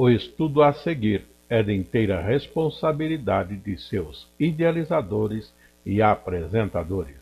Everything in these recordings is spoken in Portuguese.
O estudo a seguir é de inteira responsabilidade de seus idealizadores e apresentadores.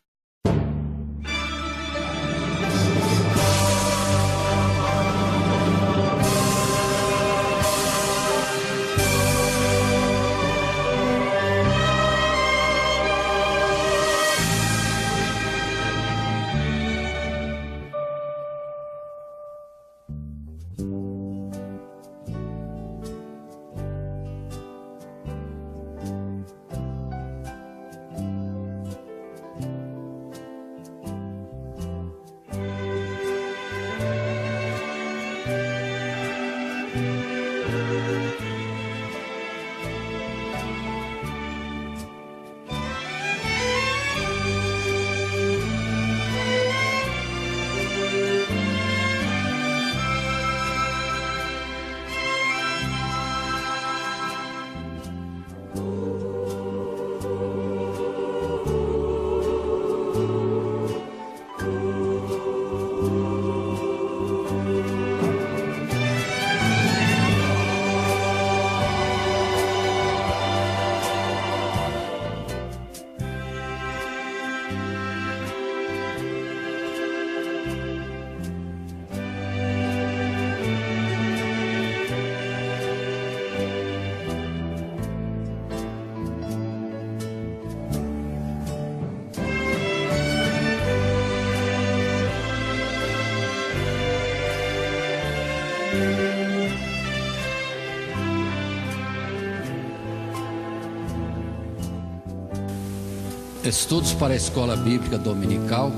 Estudos para a Escola Bíblica Dominical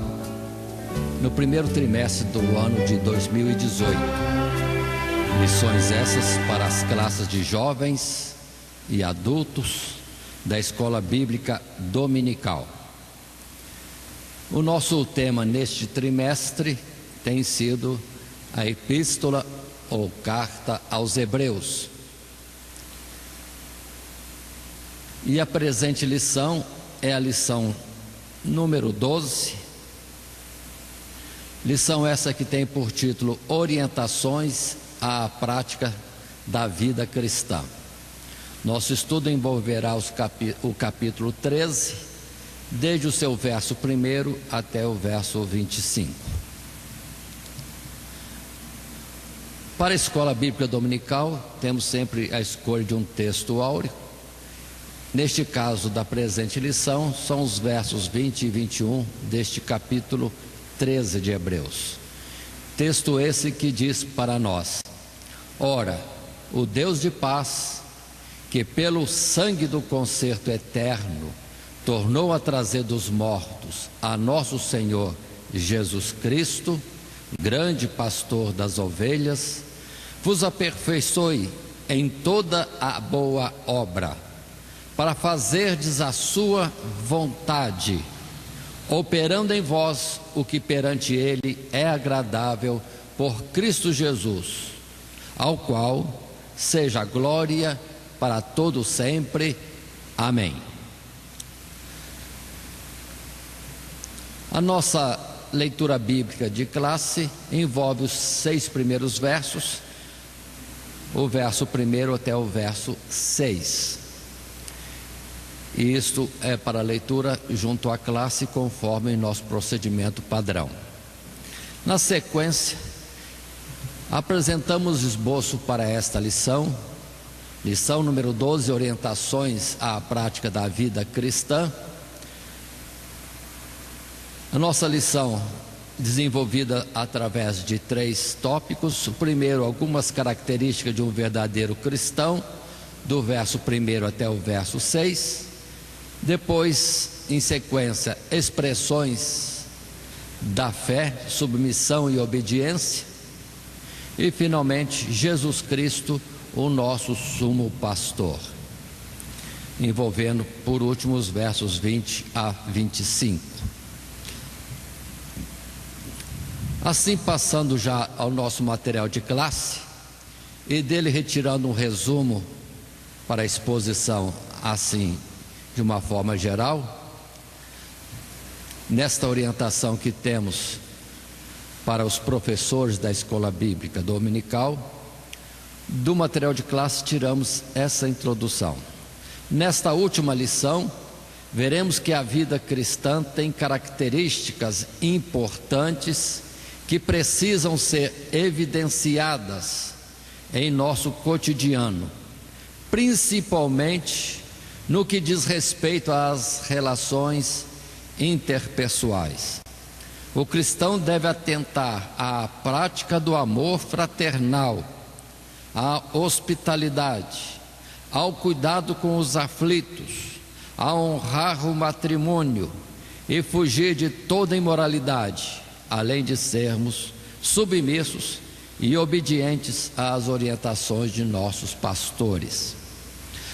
no primeiro trimestre do ano de 2018. Lições essas para as classes de jovens e adultos da Escola Bíblica Dominical. O nosso tema neste trimestre tem sido a Epístola ou Carta aos Hebreus. E a presente lição é a lição número 12, lição essa que tem por título Orientações à Prática da Vida Cristã. Nosso estudo envolverá o capítulo 13, desde o seu verso 1 até o verso 25. Para a Escola Bíblica Dominical, temos sempre a escolha de um texto áureo. Neste caso da presente lição, são os versos 20 e 21 deste capítulo 13 de Hebreus. Texto esse que diz para nós: Ora, o Deus de paz, que pelo sangue do concerto eterno tornou a trazer dos mortos a nosso Senhor Jesus Cristo, grande pastor das ovelhas, vos aperfeiçoe em toda a boa obra, para fazerdes a sua vontade, operando em vós o que perante Ele é agradável por Cristo Jesus, ao qual seja a glória para todo sempre. Amém. A nossa leitura bíblica de classe envolve os 6 primeiros versos, o verso 1 até o verso 6. E isto é para leitura junto à classe, conforme nosso procedimento padrão. Na sequência, apresentamos esboço para esta lição, lição número 12, Orientações à Prática da Vida Cristã. A nossa lição desenvolvida através de 3 tópicos. O primeiro, algumas características de um verdadeiro cristão, do verso 1 até o verso 6. Depois, em sequência, expressões da fé, submissão e obediência. E finalmente, Jesus Cristo, o nosso sumo pastor, envolvendo por último os versos 20 a 25. Assim, passando já ao nosso material de classe e dele retirando um resumo para a exposição assim de uma forma geral, nesta orientação que temos para os professores da Escola Bíblica Dominical, do material de classe tiramos essa introdução. Nesta última lição, veremos que a vida cristã tem características importantes que precisam ser evidenciadas em nosso cotidiano, principalmente no que diz respeito às relações interpessoais. O cristão deve atentar à prática do amor fraternal, à hospitalidade, ao cuidado com os aflitos, a honrar o matrimônio e fugir de toda imoralidade, além de sermos submissos e obedientes às orientações de nossos pastores.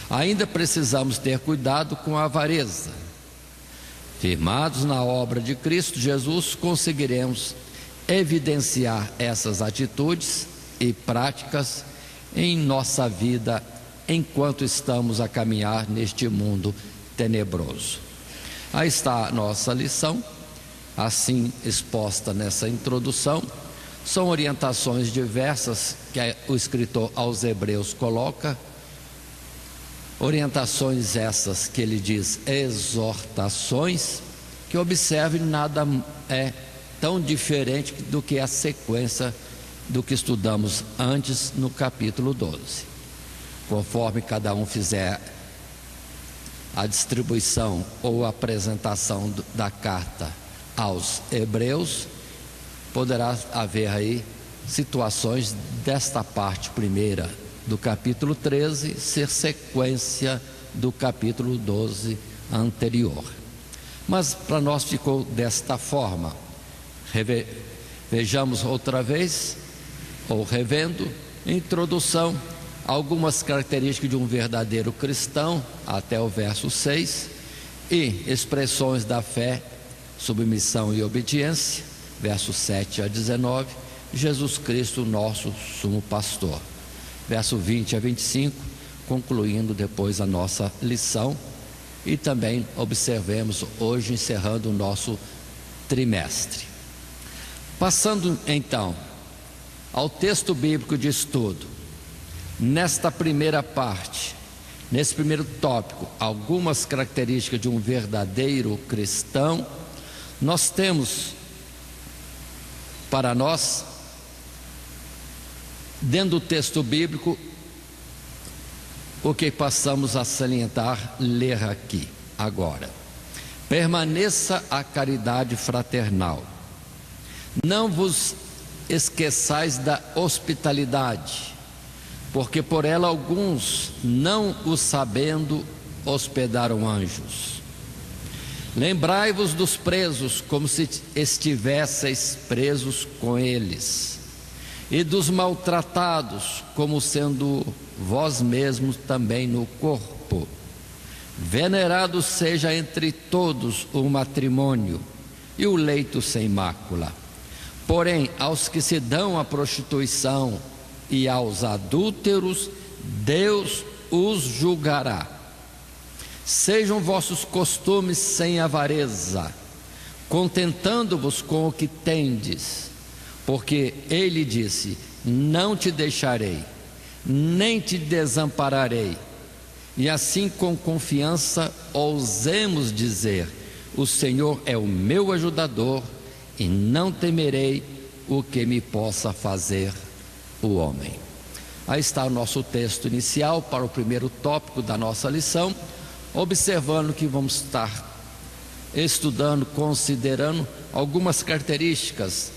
Ainda precisamos ter cuidado com a avareza. Firmados na obra de Cristo Jesus, conseguiremos evidenciar essas atitudes e práticas em nossa vida enquanto estamos a caminhar neste mundo tenebroso. Aí está a nossa lição, assim exposta nessa introdução. São orientações diversas que o escritor aos Hebreus coloca, orientações essas que ele diz exortações, que observe, nada é tão diferente do que a sequência do que estudamos antes no capítulo 12. Conforme cada um fizer a distribuição ou apresentação da carta aos Hebreus, poderá haver aí situações desta parte primeira do capítulo 13 ser sequência do capítulo 12 anterior. Mas para nós ficou desta forma. Vejamos outra vez, ou revendo, introdução, algumas características de um verdadeiro cristão, até o verso 6, e expressões da fé, submissão e obediência, versos 7 a 19, Jesus Cristo, nosso sumo pastor. Verso 20 a 25, concluindo depois a nossa lição, e também observemos hoje, encerrando o nosso trimestre. Passando então ao texto bíblico de estudo, nesta primeira parte, nesse primeiro tópico, algumas características de um verdadeiro cristão, nós temos para nós, dentro do texto bíblico, o que passamos a salientar, ler aqui agora. Permaneça a caridade fraternal. Não vos esqueçais da hospitalidade, porque por ela alguns, não o sabendo, hospedaram anjos. Lembrai-vos dos presos, como se estivesseis presos com eles, e dos maltratados, como sendo vós mesmos também no corpo. Venerado seja entre todos o matrimônio e o leito sem mácula. Porém, aos que se dão à prostituição e aos adúlteros, Deus os julgará. Sejam vossos costumes sem avareza, contentando-vos com o que tendes, porque ele disse: não te deixarei, nem te desampararei. E assim, com confiança, ousemos dizer: o Senhor é o meu ajudador, e não temerei o que me possa fazer o homem. Aí está o nosso texto inicial para o primeiro tópico da nossa lição, observando que vamos estar estudando, considerando algumas características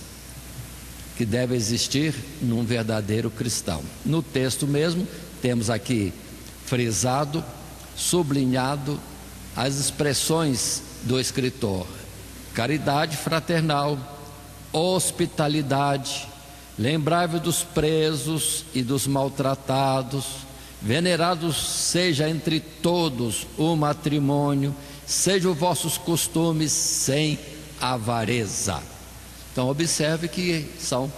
que devem existir num verdadeiro cristão. No texto mesmo, temos aqui frisado, sublinhado as expressões do escritor: caridade fraternal, hospitalidade, lembrai-vos dos presos e dos maltratados, venerados seja entre todos o matrimônio, sejam vossos costumes sem avareza. Então observe que são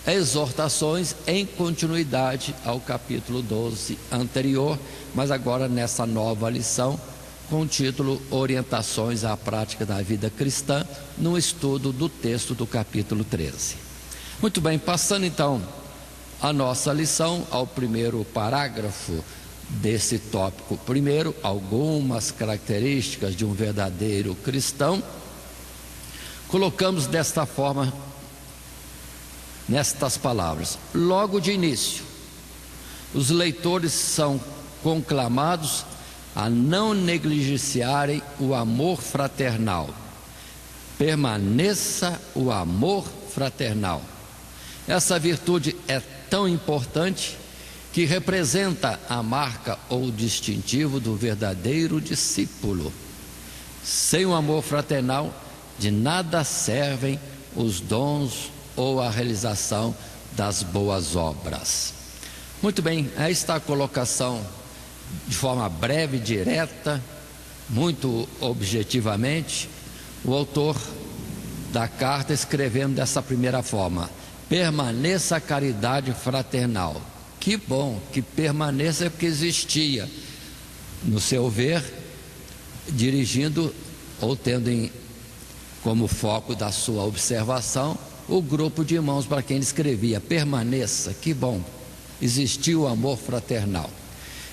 exortações em continuidade ao capítulo 12 anterior, mas agora nessa nova lição, com o título Orientações à Prática da Vida Cristã, no estudo do texto do capítulo 13. Muito bem, passando então a nossa lição ao primeiro parágrafo desse tópico. Primeiro, algumas características de um verdadeiro cristão. Colocamos desta forma, nestas palavras: logo de início, os leitores são conclamados a não negligenciarem o amor fraternal. Permaneça o amor fraternal. Essa virtude é tão importante que representa a marca ou distintivo do verdadeiro discípulo. Sem o amor fraternal, de nada servem os dons ou a realização das boas obras. Muito bem, aí está a colocação de forma breve, direta, muito objetivamente, o autor da carta escrevendo dessa primeira forma: permaneça a caridade fraternal. Que bom que permaneça, porque existia, no seu ver, dirigindo ou tendo como foco da sua observação o grupo de irmãos para quem ele escrevia. Permaneça, que bom, existiu o amor fraternal.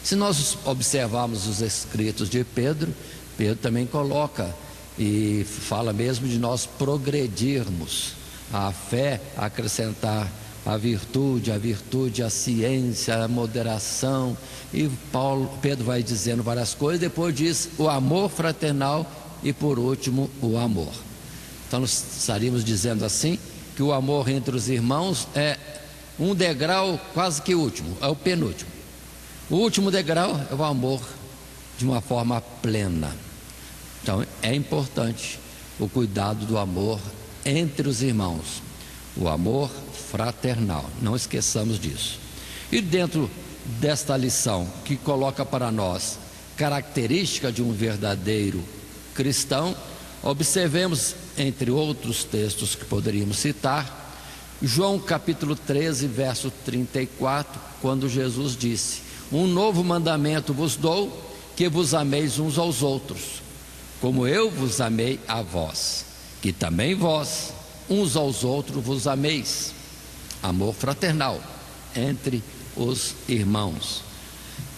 Se nós observarmos os escritos de Pedro, Pedro também coloca e fala mesmo de nós progredirmos a fé, acrescentar a virtude, a ciência, a moderação, e Pedro vai dizendo várias coisas, depois diz o amor fraternal e por último o amor. Então nós estaríamos dizendo assim que o amor entre os irmãos é um degrau quase que último, é o penúltimo. O último degrau é o amor de uma forma plena. Então é importante o cuidado do amor entre os irmãos, o amor fraternal, não esqueçamos disso. E dentro desta lição que coloca para nós característica de um verdadeiro cristão, observemos, entre outros textos que poderíamos citar, João capítulo 13, verso 34, quando Jesus disse: um novo mandamento vos dou, que vos ameis uns aos outros, como eu vos amei a vós, que também vós uns aos outros vos ameis. Amor fraternal entre os irmãos.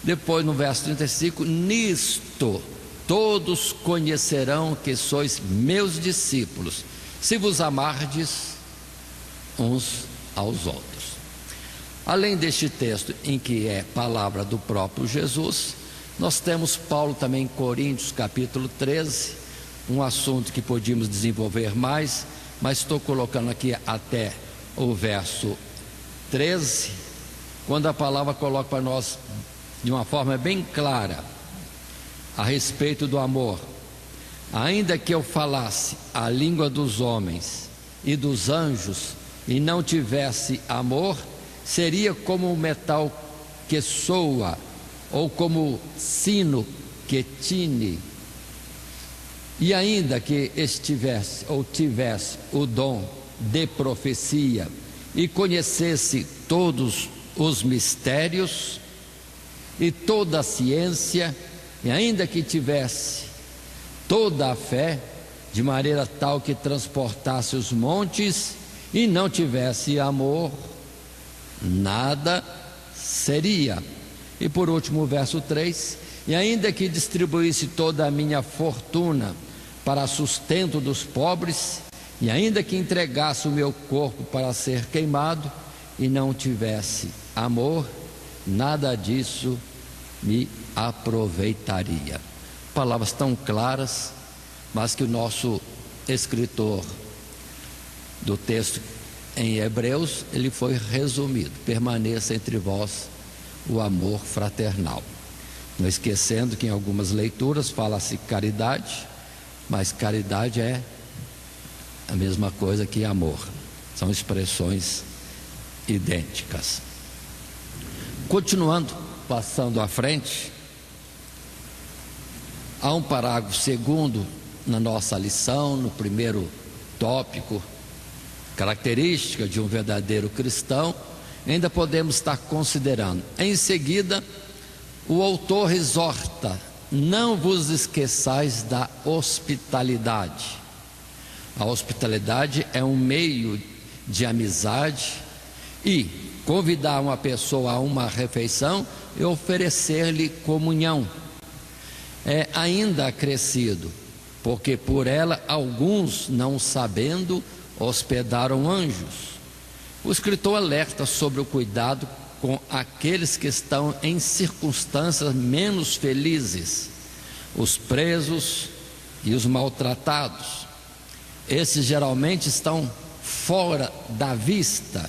Depois no verso 35, nisto todos conhecerão que sois meus discípulos, se vos amardes uns aos outros. Além deste texto, em que é palavra do próprio Jesus, nós temos Paulo também em Coríntios capítulo 13, um assunto que podíamos desenvolver mais, mas estou colocando aqui até o verso 13, quando a palavra coloca para nós de uma forma bem clara a respeito do amor: ainda que eu falasse a língua dos homens e dos anjos e não tivesse amor, seria como um metal que soa, ou como sino que tine. E ainda que estivesse ou tivesse o dom de profecia e conhecesse todos os mistérios e toda a ciência, e ainda que tivesse toda a fé, de maneira tal que transportasse os montes, e não tivesse amor, nada seria. E por último o verso 3, e ainda que distribuísse toda a minha fortuna para sustento dos pobres, e ainda que entregasse o meu corpo para ser queimado, e não tivesse amor, nada disso me aproveitaria. Palavras tão claras, mas que o nosso escritor do texto em Hebreus, ele foi resumido: permaneça entre vós o amor fraternal. Não esquecendo que em algumas leituras fala-se caridade, mas caridade é a mesma coisa que amor, são expressões idênticas. Continuando, passando à frente, há um parágrafo segundo na nossa lição, no primeiro tópico, característica de um verdadeiro cristão, ainda podemos estar considerando. Em seguida, o autor exorta: não vos esqueçais da hospitalidade. A hospitalidade é um meio de amizade e convidar uma pessoa a uma refeição e oferecer-lhe comunhão. É ainda acrescido, porque por ela alguns, não sabendo, hospedaram anjos. O escritor alerta sobre o cuidado com aqueles que estão em circunstâncias menos felizes, os presos e os maltratados. Esses geralmente estão fora da vista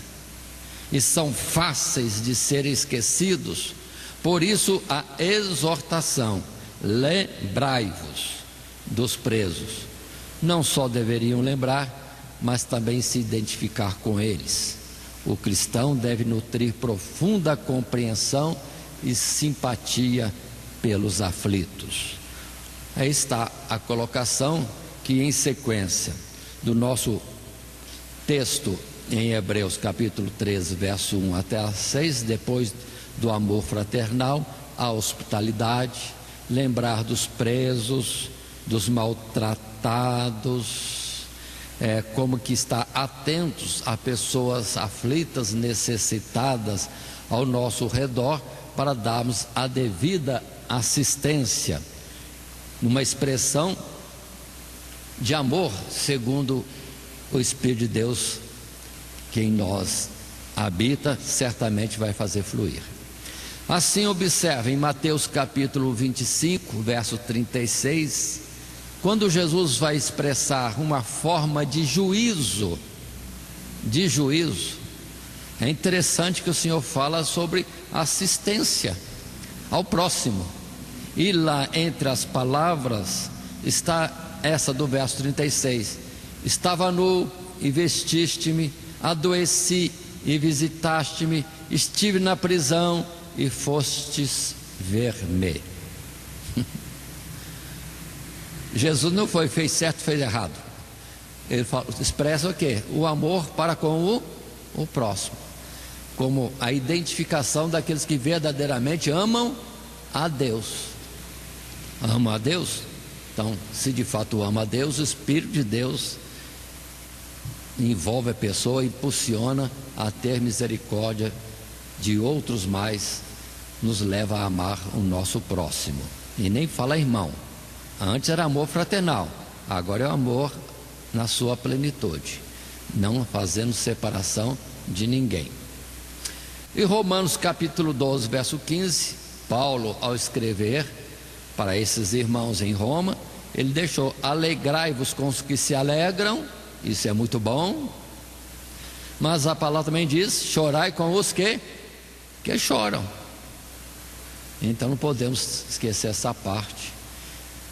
e são fáceis de serem esquecidos. Por isso a exortação: lembrai-vos dos presos. Não só deveriam lembrar, mas também se identificar com eles. O cristão deve nutrir profunda compreensão e simpatia pelos aflitos. Aí está a colocação que, em sequência do nosso texto em Hebreus capítulo 13, verso 1 até 6, depois do amor fraternal, a hospitalidade, lembrar dos presos, dos maltratados, como que está atentos a pessoas aflitas, necessitadas ao nosso redor, para darmos a devida assistência, numa expressão de amor segundo o Espírito de Deus que em nós habita, certamente vai fazer fluir. Assim, observe em Mateus capítulo 25, verso 36, quando Jesus vai expressar uma forma de juízo, é interessante que o Senhor fala sobre assistência ao próximo. E lá entre as palavras está essa do verso 36: estava nu e vestiste-me, adoeci e visitaste-me, estive na prisão e fostes ver-me. Jesus não fez certo, fez errado. Ele expressa o quê? O amor para com o próximo, como a identificação daqueles que verdadeiramente amam a Deus. Ama a Deus? Então, se de fato ama a Deus, o Espírito de Deus envolve a pessoa, impulsiona a ter misericórdia de outros mais, nos leva a amar o nosso próximo. E nem fala irmão. Antes era amor fraternal, agora é o amor na sua plenitude, não fazendo separação de ninguém. E Romanos capítulo 12, verso 15, Paulo, ao escrever para esses irmãos em Roma, ele deixou: alegrai-vos com os que se alegram. Isso é muito bom, mas a palavra também diz: chorai com os que choram. Então não podemos esquecer essa parte.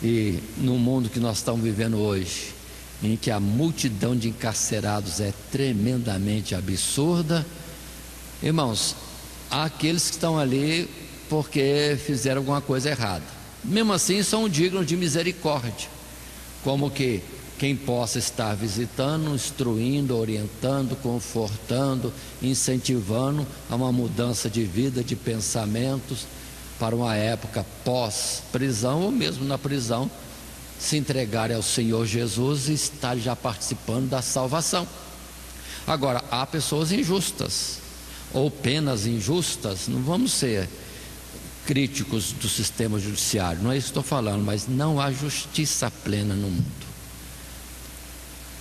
E no mundo que nós estamos vivendo hoje, em que a multidão de encarcerados é tremendamente absurda, irmãos, há aqueles que estão ali porque fizeram alguma coisa errada, mesmo assim são dignos de misericórdia, como que quem possa estar visitando, instruindo, orientando, confortando, incentivando a uma mudança de vida, de pensamentos, para uma época pós-prisão, ou mesmo na prisão, se entregarem ao Senhor Jesus e estar já participando da salvação. Agora, há pessoas injustas, ou penas injustas. Não vamos ser críticos do sistema judiciário, não é isso que estou falando, mas não há justiça plena no mundo.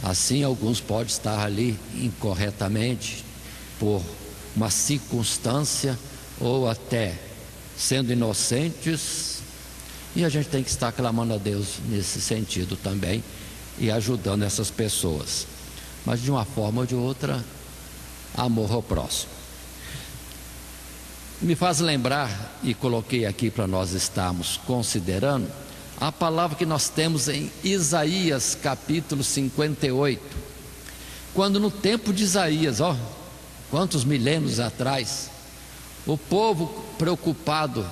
Assim, alguns podem estar ali incorretamente, por uma circunstância, ou até sendo inocentes, e a gente tem que estar clamando a Deus nesse sentido também, e ajudando essas pessoas, mas de uma forma ou de outra, amor ao próximo. Me faz lembrar, e coloquei aqui para nós estarmos considerando, a palavra que nós temos em Isaías capítulo 58, quando no tempo de Isaías, quantos milênios atrás, o povo preocupado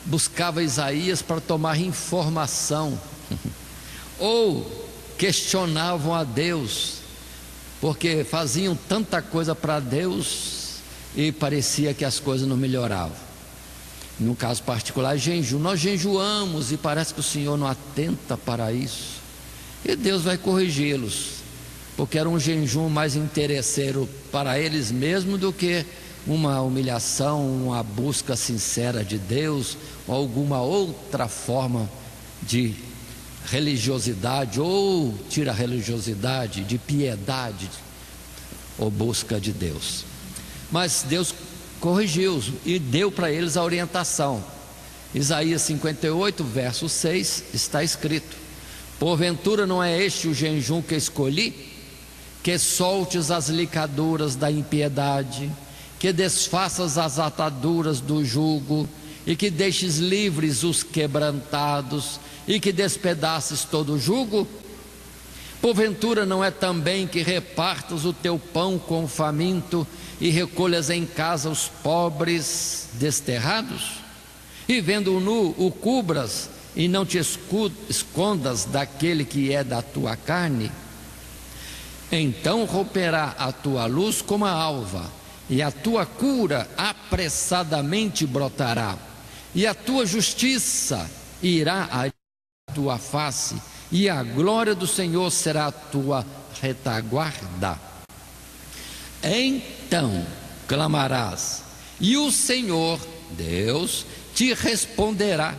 buscava Isaías para tomar informação, ou questionavam a Deus, porque faziam tanta coisa para Deus e parecia que as coisas não melhoravam. No caso particular, jejum, nós jejuamos e parece que o Senhor não atenta para isso, e Deus vai corrigi-los, porque era um jejum mais interesseiro para eles mesmos do que uma humilhação, uma busca sincera de Deus, ou alguma outra forma de religiosidade, ou tira a religiosidade, de piedade, ou busca de Deus. Mas Deus corrigiu e deu para eles a orientação. Isaías 58, verso 6, está escrito: porventura não é este o jejum que escolhi? Que soltes as ligaduras da impiedade, que desfaças as ataduras do jugo, e que deixes livres os quebrantados, e que despedaces todo o jugo? Porventura não é também que repartas o teu pão com o faminto, e recolhas em casa os pobres desterrados? E vendo o nu, o cubras, e não te escondas daquele que é da tua carne? Então romperá a tua luz como a alva, e a tua cura apressadamente brotará, e a tua justiça irá à tua face, e a glória do Senhor será a tua retaguarda. Então clamarás, e o Senhor, Deus, te responderá.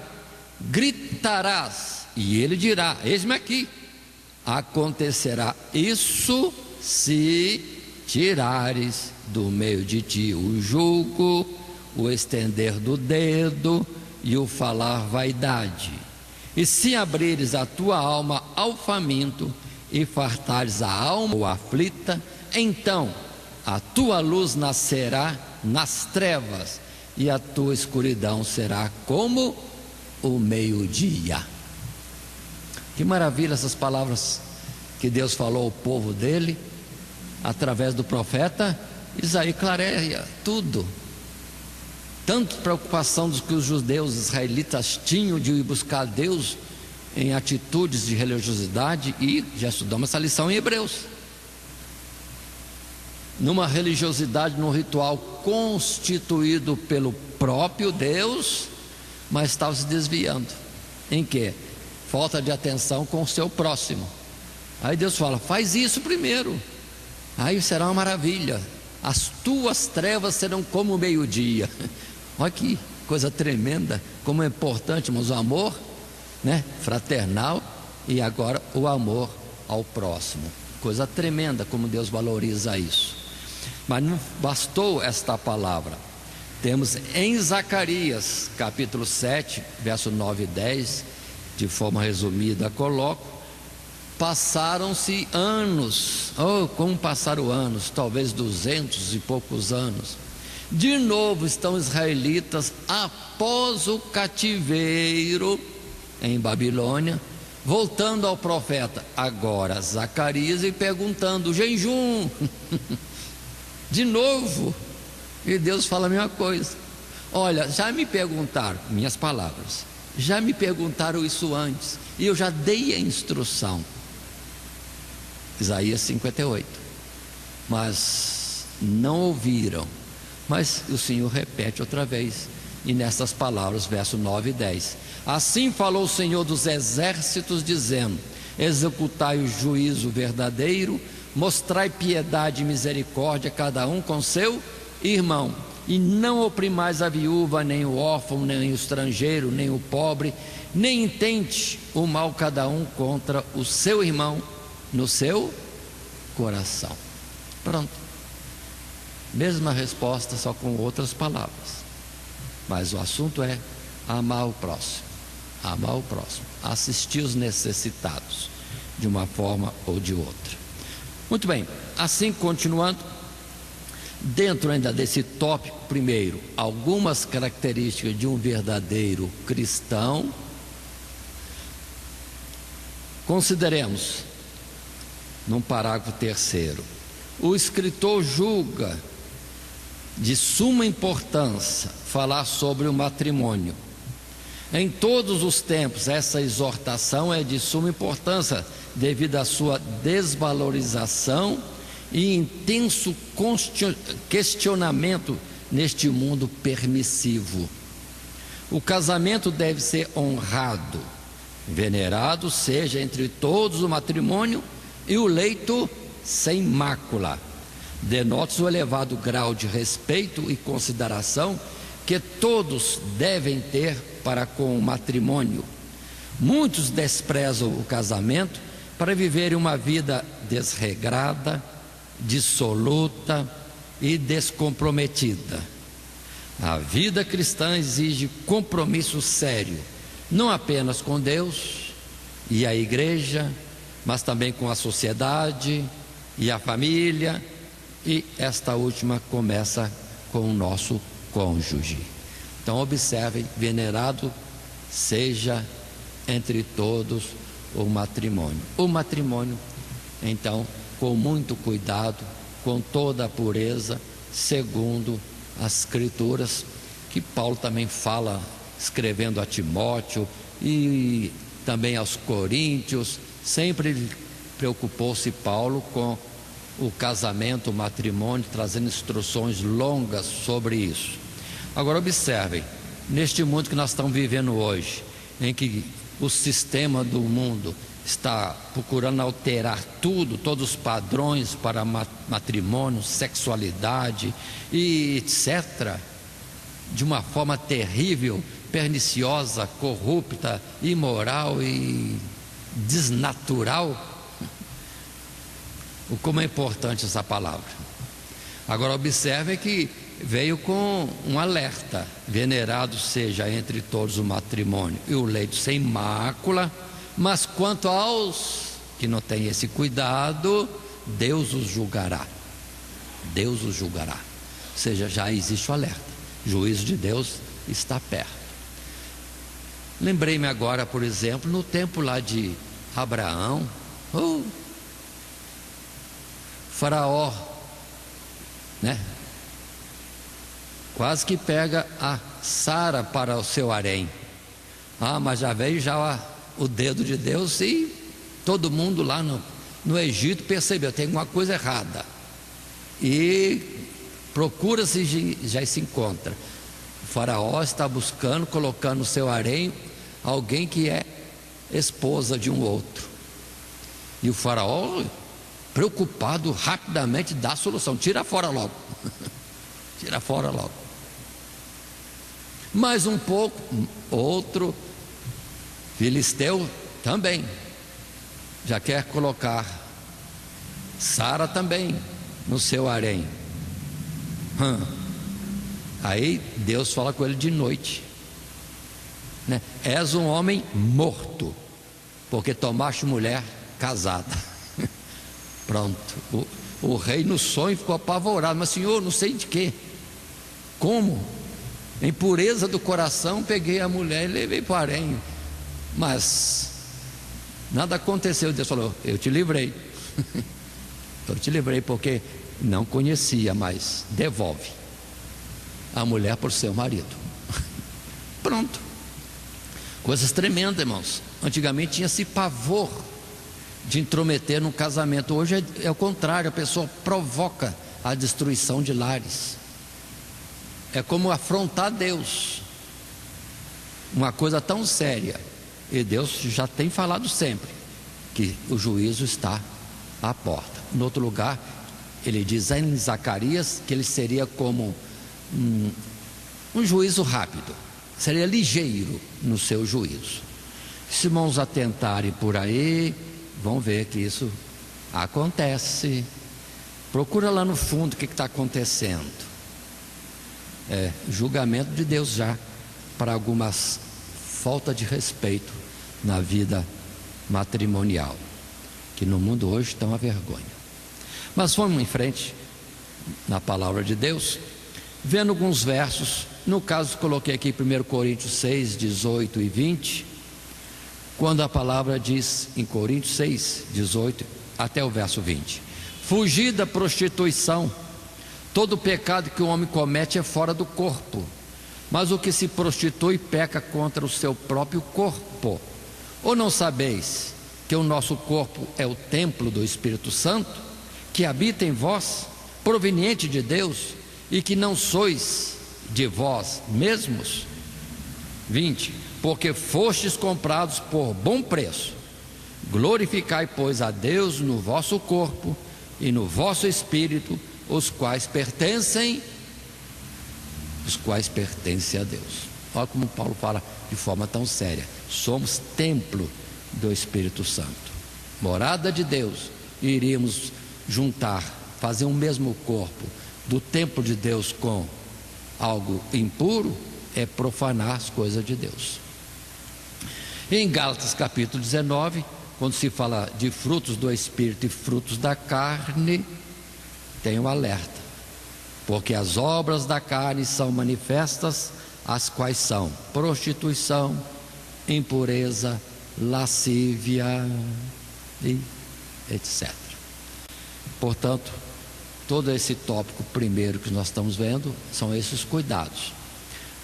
Gritarás, e Ele dirá: eis-me aqui. Acontecerá isso se tirares do meio de ti o jugo, o estender do dedo e o falar vaidade. E se abrires a tua alma ao faminto e fartares a alma aflita, então a tua luz nascerá nas trevas, e a tua escuridão será como o meio-dia. Que maravilha essas palavras que Deus falou ao povo dele, através do profeta Isaías. Clareia tudo. Tanto preocupação dos que os judeus israelitas tinham de ir buscar Deus em atitudes de religiosidade, e já estudamos essa lição em Hebreus. Numa religiosidade, num ritual constituído pelo próprio Deus, mas estava se desviando. Em quê? Falta de atenção com o seu próximo. Aí Deus fala: faz isso primeiro, aí será uma maravilha. As tuas trevas serão como o meio-dia. Olha que coisa tremenda, como é importante, mas o amor, né, fraternal, e agora o amor ao próximo. Coisa tremenda como Deus valoriza isso. Mas não bastou esta palavra. Temos em Zacarias capítulo 7, verso 9 e 10, de forma resumida coloco: passaram-se anos, como passaram anos, talvez 200 e poucos anos. De novo estão os israelitas após o cativeiro em Babilônia, voltando ao profeta, agora Zacarias, e perguntando: jejum. De novo. E Deus fala a mesma coisa. Olha, já me perguntaram, minhas palavras, já me perguntaram isso antes, e eu já dei a instrução. Isaías 58. Mas não ouviram. Mas o Senhor repete outra vez, e nessas palavras, verso 9 e 10: assim falou o Senhor dos exércitos, dizendo: executai o juízo verdadeiro, mostrai piedade e misericórdia, cada um com seu irmão, e não oprimais a viúva, nem o órfão, nem o estrangeiro, nem o pobre, nem intente o mal cada um contra o seu irmão no seu coração. Pronto. Mesma resposta, só com outras palavras. Mas o assunto é amar o próximo. Amar o próximo. Assistir os necessitados, de uma forma ou de outra. Muito bem, assim continuando, dentro ainda desse tópico, primeiro, algumas características de um verdadeiro cristão. Consideremos, num parágrafo terceiro, o escritor julga de suma importância falar sobre o matrimônio. Em todos os tempos, essa exortação é de suma importância, devido à sua desvalorização e intenso questionamento neste mundo permissivo. O casamento deve ser honrado, venerado seja entre todos o matrimônio e o leito sem mácula. denota o elevado grau de respeito e consideração que todos devem ter para com o matrimônio. Muitos desprezam o casamento para viverem uma vida desregrada, dissoluta e descomprometida. A vida cristã exige compromisso sério, não apenas com Deus e a igreja, mas também com a sociedade e a família, e esta última começa com o nosso cônjuge. Então observem, venerado seja entre todos o matrimônio. O matrimônio, então, com muito cuidado, com toda a pureza, segundo as Escrituras, que Paulo também fala, escrevendo a Timóteo e também aos Coríntios. Sempre preocupou-se Paulo com o casamento, o matrimônio, trazendo instruções longas sobre isso. Agora observem, neste mundo que nós estamos vivendo hoje, em que o sistema do mundo está procurando alterar tudo, todos os padrões para matrimônio, sexualidade e etc., de uma forma terrível, perniciosa, corrupta, imoral e desnatural. Como é importante essa palavra. Agora observe que veio com um alerta: venerado seja entre todos o matrimônio e o leito sem mácula, mas quanto aos que não têm esse cuidado, Deus os julgará. Deus os julgará. Ou seja, já existe o alerta, o juízo de Deus está perto. Lembrei-me agora, por exemplo, no tempo lá de Abraão, Faraó, né? Quase que pega a Sara para o seu harém. Mas já veio o dedo de Deus, e todo mundo lá no Egito percebeu, tem alguma coisa errada, e procura-se, já se encontra. O faraó está buscando, colocando no seu harém alguém que é esposa de um outro, e o faraó, preocupado, rapidamente dá a solução: tira fora logo. Tira fora logo. Mais um pouco, outro filisteu também já quer colocar Sara também no seu harém. Aí Deus fala com ele de noite, né? És um homem morto, porque tomaste mulher casada. Pronto, o rei no sonho ficou apavorado: mas senhor, não sei de quê, como? Em pureza do coração peguei a mulher e levei para o harém, mas nada aconteceu. Deus falou: eu te livrei. Eu te livrei porque não conhecia, mas devolve a mulher por seu marido. Pronto. Coisas tremendas, irmãos. Antigamente tinha-se pavor de intrometer no casamento. Hoje é o contrário, a pessoa provoca a destruição de lares. É como afrontar Deus, uma coisa tão séria. E Deus já tem falado sempre que o juízo está à porta. Em outro lugar, ele diz em Zacarias que ele seria como um juízo rápido, seria ligeiro no seu juízo. Se irmãos atentarem por aí, vão ver que isso acontece. Procura lá no fundo o que está acontecendo. Julgamento de Deus já para algumas falta de respeito na vida matrimonial, que no mundo hoje está uma vergonha. Mas vamos em frente na palavra de Deus, vendo alguns versos. No caso, coloquei aqui 1 Coríntios 6, 18 e 20, quando a palavra diz em Coríntios 6, 18 até o verso 20: fugir da prostituição. Todo pecado que o homem comete é fora do corpo, mas o que se prostitui peca contra o seu próprio corpo. Ou não sabeis que o nosso corpo é o templo do Espírito Santo, que habita em vós, proveniente de Deus, e que não sois de vós mesmos? 20. Porque fostes comprados por bom preço. Glorificai, pois, a Deus no vosso corpo e no vosso espírito, os quais pertencem a Deus. Olha como Paulo fala de forma tão séria. Somos templo do Espírito Santo, morada de Deus, e iríamos juntar, fazer um mesmo corpo do templo de Deus com algo impuro, é profanar as coisas de Deus. Em Gálatas capítulo 19, quando se fala de frutos do Espírito e frutos da carne, tem um alerta, porque as obras da carne são manifestas, as quais são prostituição, impureza, lascívia e etc. Portanto, todo esse tópico primeiro que nós estamos vendo são esses cuidados,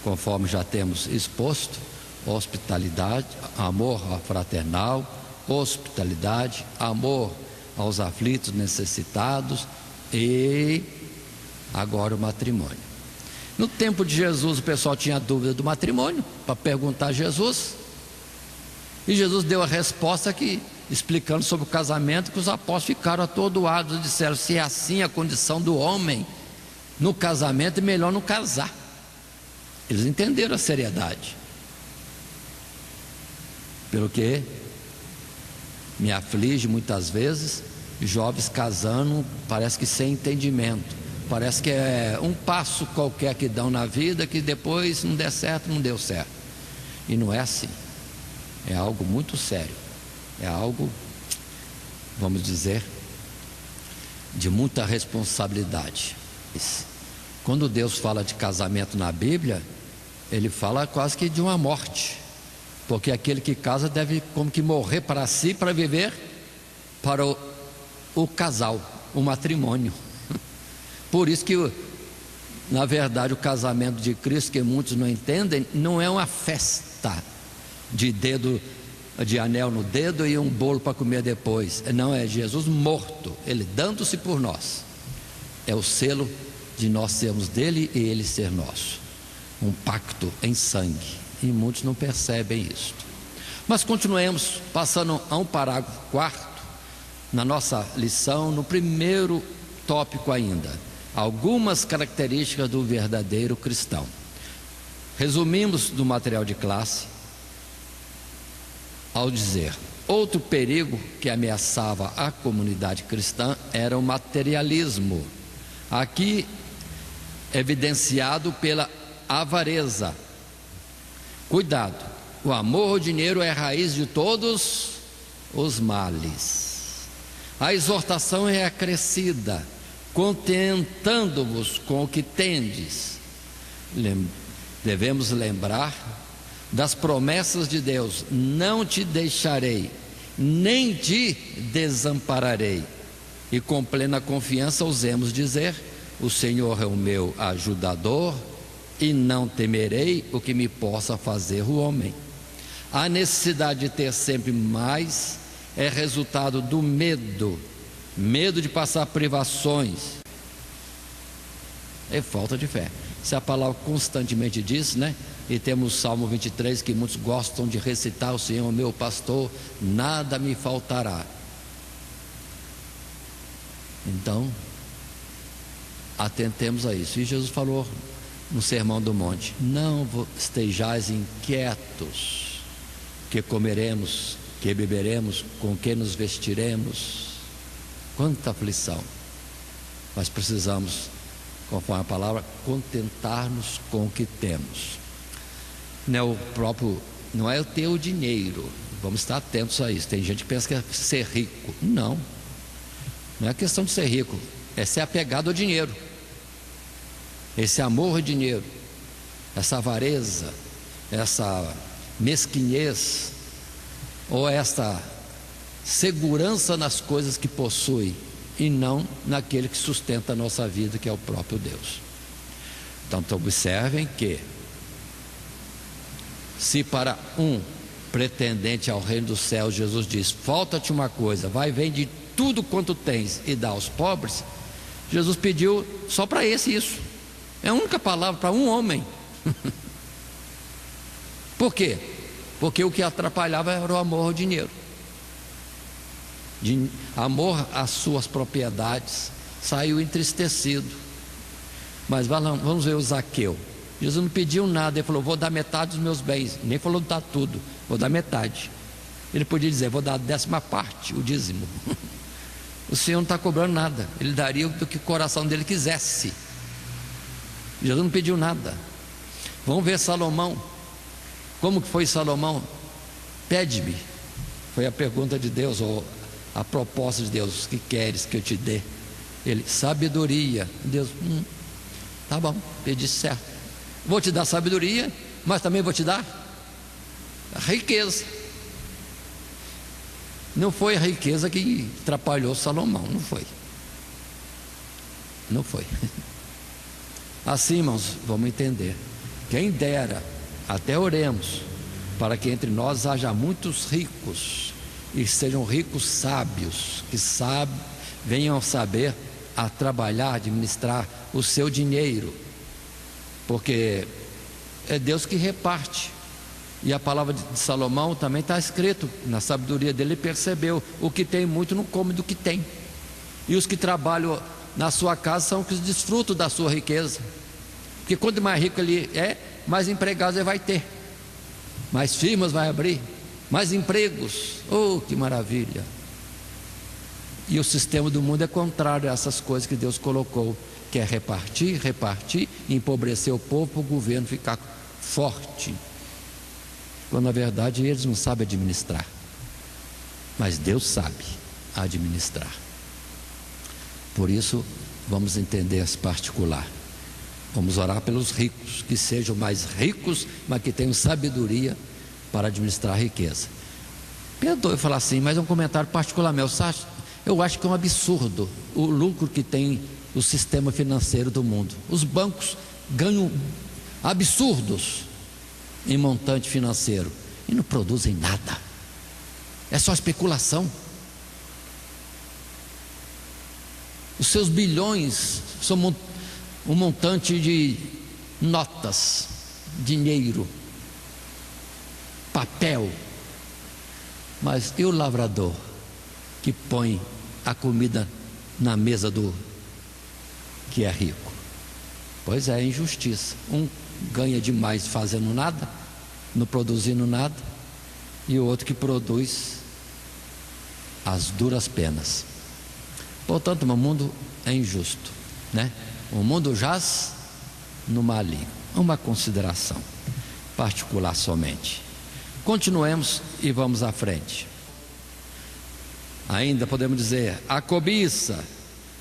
conforme já temos exposto: hospitalidade, amor fraternal, hospitalidade, amor aos aflitos, necessitados, e agora o matrimônio. No tempo de Jesus, o pessoal tinha dúvida do matrimônio, para perguntar a Jesus, e Jesus deu a resposta aqui, explicando sobre o casamento, que os apóstolos ficaram atordoados e disseram: se é assim a condição do homem no casamento, é melhor não casar. Eles entenderam a seriedade. Pelo que me aflige muitas vezes jovens casando, parece que sem entendimento, parece que é um passo qualquer que dão na vida, que depois, se não der certo, não deu certo. E não é assim. É algo muito sério, é algo, vamos dizer, de muita responsabilidade. Quando Deus fala de casamento na Bíblia, Ele fala quase que de uma morte, porque aquele que casa deve como que morrer para si, para viver para o casal, o matrimônio. Por isso que, na verdade, o casamento de Cristo, que muitos não entendem, não é uma festa de anel no dedo e um bolo para comer depois. Não, é Jesus morto, Ele dando-se por nós. É o selo de nós sermos dele e ele ser nosso. Um pacto em sangue. E muitos não percebem isso. Mas continuemos, passando a um parágrafo quarto, na nossa lição, no primeiro tópico ainda: algumas características do verdadeiro cristão. Resumimos do material de classe ao dizer: outro perigo que ameaçava a comunidade cristã era o materialismo, aqui evidenciado pela avareza. Cuidado, o amor ao dinheiro é a raiz de todos os males. A exortação é acrescida: contentando-vos com o que tendes. Devemos lembrar das promessas de Deus: não te deixarei, nem te desampararei. E com plena confiança ousemos dizer: o Senhor é o meu ajudador, e não temerei o que me possa fazer o homem. A necessidade de ter sempre mais é resultado do medo de passar privações, é falta de fé. Se a palavra constantemente diz, né? E temos o Salmo 23, que muitos gostam de recitar: o Senhor é meu pastor, nada me faltará. Então, atentemos a isso. E Jesus falou no Sermão do Monte: não estejais inquietos, que comeremos, que beberemos, com que nos vestiremos. Quanta aflição! Mas precisamos, conforme a palavra, contentar-nos com o que temos. Não é ter o dinheiro, vamos estar atentos a isso. Tem gente que pensa que é ser rico. Não é questão de ser rico, é ser apegado ao dinheiro. Esse amor ao dinheiro, essa avareza, essa mesquinhez, ou esta segurança nas coisas que possui, e não naquele que sustenta a nossa vida, que é o próprio Deus. Então observem que, se para um pretendente ao reino dos céus Jesus diz: falta-te uma coisa, vai, vende tudo quanto tens e dá aos pobres, Jesus pediu só para esse isso. É a única palavra para um homem. Por quê? Porque o que atrapalhava era o amor ao dinheiro, amor às suas propriedades, saiu entristecido. Mas vamos ver o Zaqueu. Jesus não pediu nada, ele falou: vou dar metade dos meus bens. Nem falou dar tudo, vou dar metade. Ele podia dizer: vou dar a 10ª, o dízimo. O Senhor não está cobrando nada, Ele daria do que o coração dele quisesse. Jesus não pediu nada. Vamos ver Salomão. Como que foi Salomão? Pede-me, foi a pergunta de Deus, ou a proposta de Deus: o que queres que eu te dê? Ele: sabedoria. Deus: tá bom, pedi certo. Vou te dar sabedoria, mas também vou te dar a riqueza. Não foi a riqueza que atrapalhou Salomão, não foi. Não foi. Assim, irmãos, vamos entender. Quem dera, até oremos, para que entre nós haja muitos ricos, e sejam ricos sábios, que venham saber a trabalhar, administrar o seu dinheiro, porque é Deus que reparte. E a palavra de Salomão também está escrito, na sabedoria dele, ele percebeu: o que tem muito não come do que tem. E os que trabalham na sua casa são os que desfrutam da sua riqueza, porque quanto mais rico ele é, mais empregados ele vai ter, mais firmas vai abrir, mais empregos. Oh, que maravilha! E o sistema do mundo é contrário a essas coisas que Deus colocou, que é repartir, empobrecer o povo para o governo ficar forte, quando na verdade eles não sabem administrar, mas Deus sabe administrar. Por isso, vamos entender esse particular. Vamos orar pelos ricos, que sejam mais ricos, mas que tenham sabedoria para administrar a riqueza. Perdoe falar assim, mas é um comentário particular meu. Eu acho que é um absurdo o lucro que tem o sistema financeiro do mundo. Os bancos ganham absurdos em montante financeiro e não produzem nada, é só especulação. Os seus bilhões são um montante de notas, dinheiro, papel. Mas e o lavrador que põe a comida na mesa do que é rico? Pois é, injustiça. Um ganha demais fazendo nada, não produzindo nada, e o outro que produz as duras penas. Portanto, o mundo é injusto, né? O mundo jaz no maligno. Uma consideração particular somente. Continuemos e vamos à frente. Ainda podemos dizer: a cobiça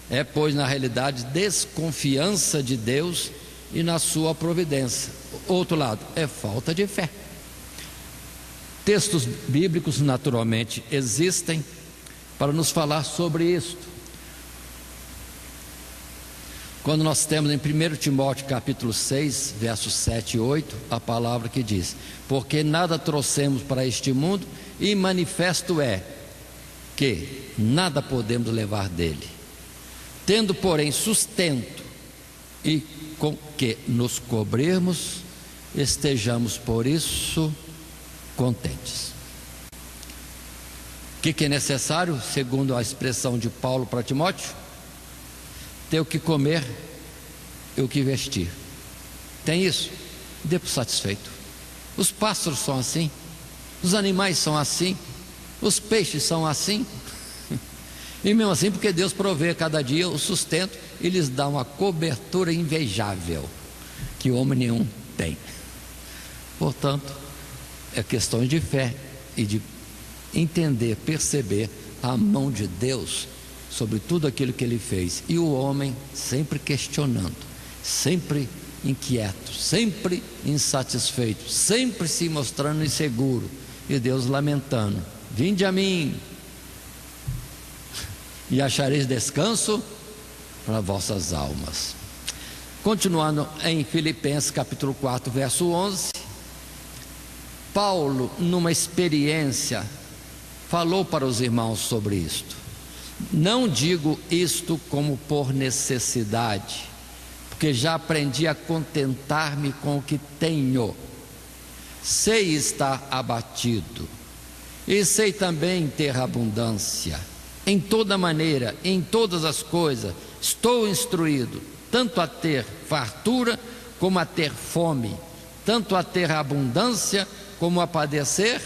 é, pois, na realidade, desconfiança de Deus e na sua providência. Outro lado, é falta de fé. Textos bíblicos naturalmente existem para nos falar sobre isto. Quando nós temos em 1 Timóteo capítulo 6, versos 7 e 8, a palavra que diz: porque nada trouxemos para este mundo, e manifesto é que nada podemos levar dele, tendo porém sustento e com que nos cobrirmos, estejamos por isso contentes. O que é necessário, segundo a expressão de Paulo para Timóteo? Ter o que comer e o que vestir. Tem isso? Dê por satisfeito. Os pássaros são assim, os animais são assim, os peixes são assim. E mesmo assim, porque Deus provê cada dia o sustento e lhes dá uma cobertura invejável que homem nenhum tem. Portanto, é questão de fé e de entender, perceber a mão de Deus sobre tudo aquilo que Ele fez, e o homem sempre questionando, sempre inquieto, sempre insatisfeito, sempre se mostrando inseguro, e Deus lamentando: vinde a mim e achareis descanso para vossas almas. Continuando em Filipenses capítulo 4, verso 11, Paulo, numa experiência, falou para os irmãos sobre isto: não digo isto como por necessidade, porque já aprendi a contentar-me com o que tenho. Sei estar abatido, e sei também ter abundância. em toda maneira, em todas as coisas, estou instruído, tanto a ter fartura como a ter fome, tanto a ter abundância como a padecer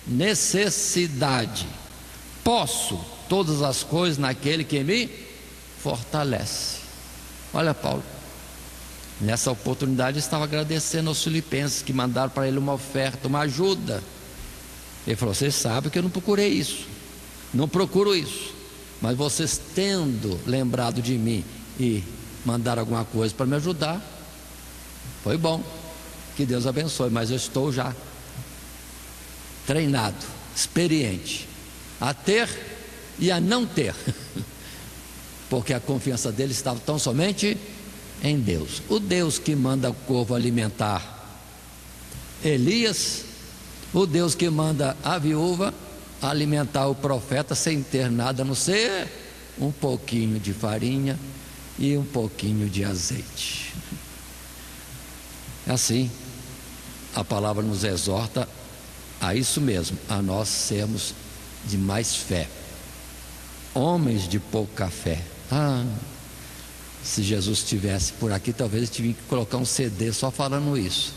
necessidade. Posso todas as coisas naquele que me fortalece. Olha, Paulo, nessa oportunidade estava agradecendo aos filipenses que mandaram para ele uma oferta, uma ajuda. Ele falou: vocês sabem que eu não procurei isso, não procuro isso, mas vocês tendo lembrado de mim e mandar alguma coisa para me ajudar, foi bom, que Deus abençoe. Mas eu estou já treinado, experiente a ter e a não ter, porque a confiança dele estava tão somente em Deus. O Deus que manda o corvo alimentar Elias, o Deus que manda a viúva alimentar o profeta sem ter nada a não ser um pouquinho de farinha e um pouquinho de azeite. Assim, a palavra nos exorta a isso mesmo, a nós sermos de mais fé, homens de pouca fé. Se Jesus estivesse por aqui, talvez ele tivesse que colocar um CD só falando isso,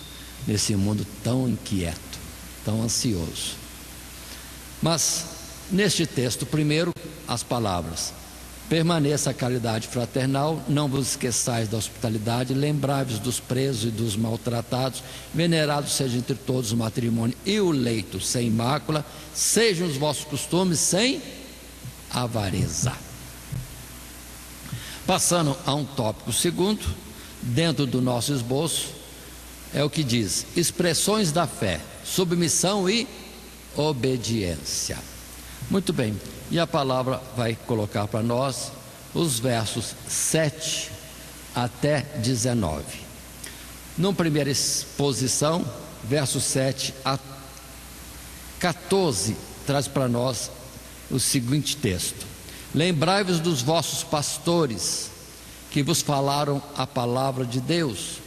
nesse mundo tão inquieto, tão ansioso. Mas neste texto, primeiro as palavras: permaneça a caridade fraternal, não vos esqueçais da hospitalidade, lembrai-vos dos presos e dos maltratados, venerados seja entre todos o matrimônio e o leito sem mácula, sejam os vossos costumes sem avareza. Passando a um tópico segundo, dentro do nosso esboço, é o que diz: expressões da fé, submissão e obediência. Muito bem, e a palavra vai colocar para nós os versos 7 até 19. Numa primeira exposição, versos 7 a 14, traz para nós o seguinte texto: lembrai-vos dos vossos pastores, que vos falaram a palavra de Deus,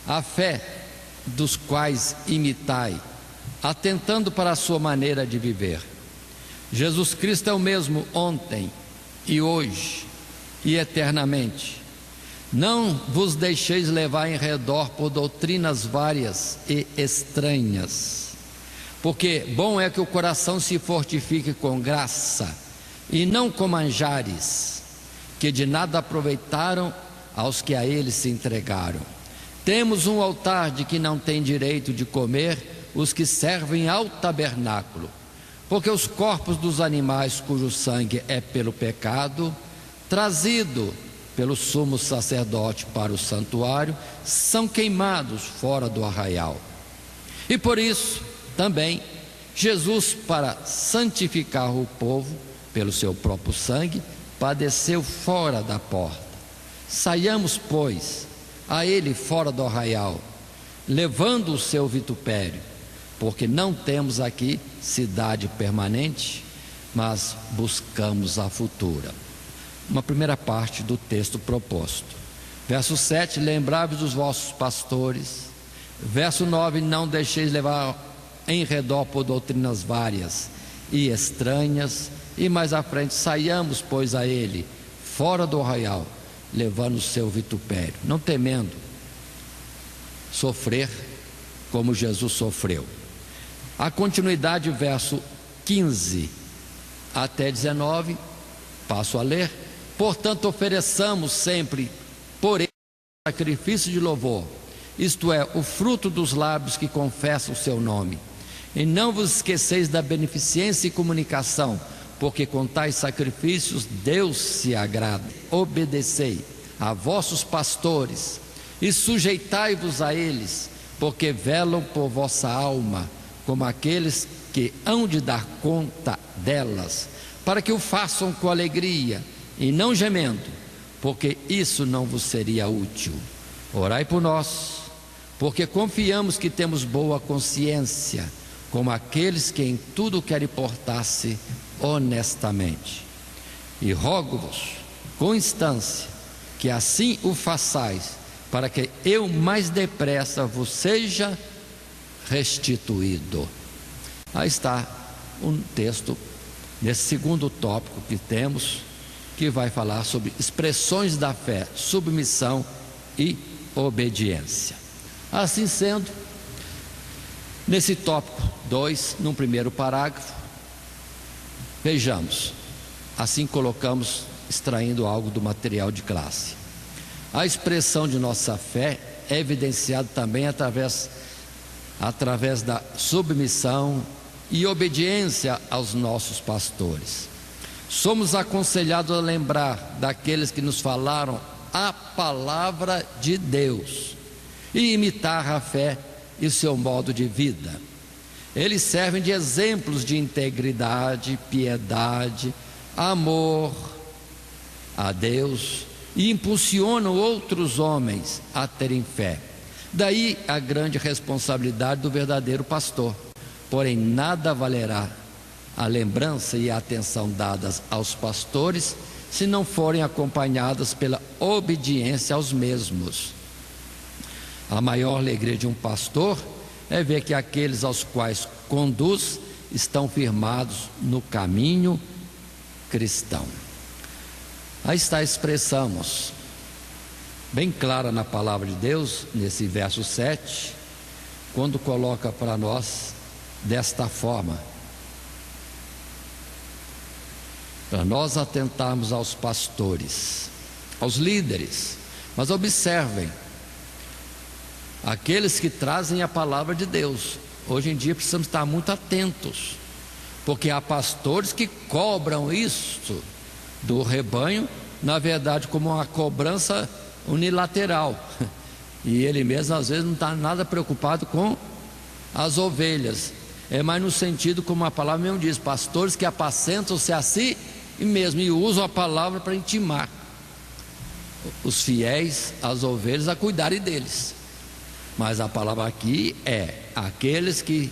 a fé dos quais imitai, atentando para a sua maneira de viver. Jesus Cristo é o mesmo ontem e hoje e eternamente. Não vos deixeis levar em redor por doutrinas várias e estranhas, porque bom é que o coração se fortifique com graça e não com manjares, que de nada aproveitaram aos que a eles se entregaram. Temos um altar de que não tem direito de comer os que servem ao tabernáculo, porque os corpos dos animais cujo sangue é pelo pecado trazido pelo sumo sacerdote para o santuário são queimados fora do arraial. E por isso também Jesus, para santificar o povo pelo seu próprio sangue, padeceu fora da porta. Saiamos, pois, a ele fora do arraial, levando o seu vitupério, porque não temos aqui cidade permanente, mas buscamos a futura. Uma primeira parte do texto proposto. Verso 7, lembrai-vos dos vossos pastores. Verso 9, não deixeis levar em redor por doutrinas várias e estranhas. E mais à frente, saiamos, pois, a ele fora do arraial, levando o seu vitupério, não temendo sofrer como Jesus sofreu. A continuidade, verso 15 até 19, passo a ler. Portanto, ofereçamos sempre por ele sacrifício de louvor, isto é, o fruto dos lábios que confessam o seu nome. E não vos esqueceis da beneficência e comunicação, porque com tais sacrifícios Deus se agrada. Obedecei a vossos pastores e sujeitai-vos a eles, porque velam por vossa alma, como aqueles que hão de dar conta delas, para que o façam com alegria e não gemendo, porque isso não vos seria útil. Orai por nós, porque confiamos que temos boa consciência, como aqueles que em tudo querem portar-se honestamente. E rogo-vos com instância que assim o façais, para que eu mais depressa vos seja restituído. Aí está um texto nesse segundo tópico que temos, que vai falar sobre expressões da fé, submissão e obediência. Assim sendo, nesse tópico 2, no primeiro parágrafo, vejamos, assim colocamos, extraindo algo do material de classe. A expressão de nossa fé é evidenciada também através da submissão e obediência aos nossos pastores. Somos aconselhados a lembrar daqueles que nos falaram a palavra de Deus e imitar a fé e o seu modo de vida. Eles servem de exemplos de integridade, piedade, amor a Deus e impulsionam outros homens a terem fé. Daí a grande responsabilidade do verdadeiro pastor. Porém, nada valerá a lembrança e a atenção dadas aos pastores se não forem acompanhadas pela obediência aos mesmos. A maior alegria de um pastor é ver que aqueles aos quais conduz estão firmados no caminho cristão. Aí está a expressão bem clara na palavra de Deus, nesse verso 7, quando coloca para nós desta forma: para nós atentarmos aos pastores, aos líderes, mas observem, aqueles que trazem a palavra de Deus. Hoje em dia precisamos estar muito atentos, porque há pastores que cobram isto do rebanho, na verdade como uma cobrança unilateral, e ele mesmo às vezes não está nada preocupado com as ovelhas. É mais no sentido, como a palavra mesmo diz, pastores que apacentam-se a si mesmo e usam a palavra para intimar os fiéis, as ovelhas, a cuidarem deles. Mas a palavra aqui é aqueles que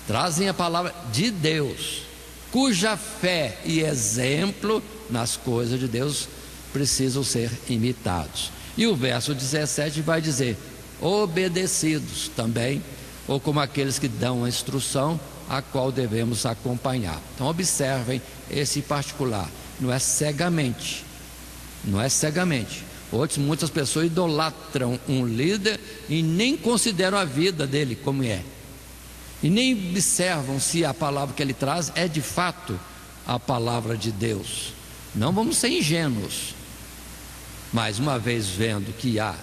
trazem a palavra de Deus, cuja fé e exemplo nas coisas de Deus precisam ser imitados. E o verso 17 vai dizer: obedecidos também, ou como aqueles que dão a instrução, a qual devemos acompanhar. Então observem esse particular, não é cegamente. Muitas pessoas idolatram um líder e nem consideram a vida dele como é, e nem observam se a palavra que ele traz é de fato a palavra de Deus. Não vamos ser ingênuos, mas uma vez vendo que há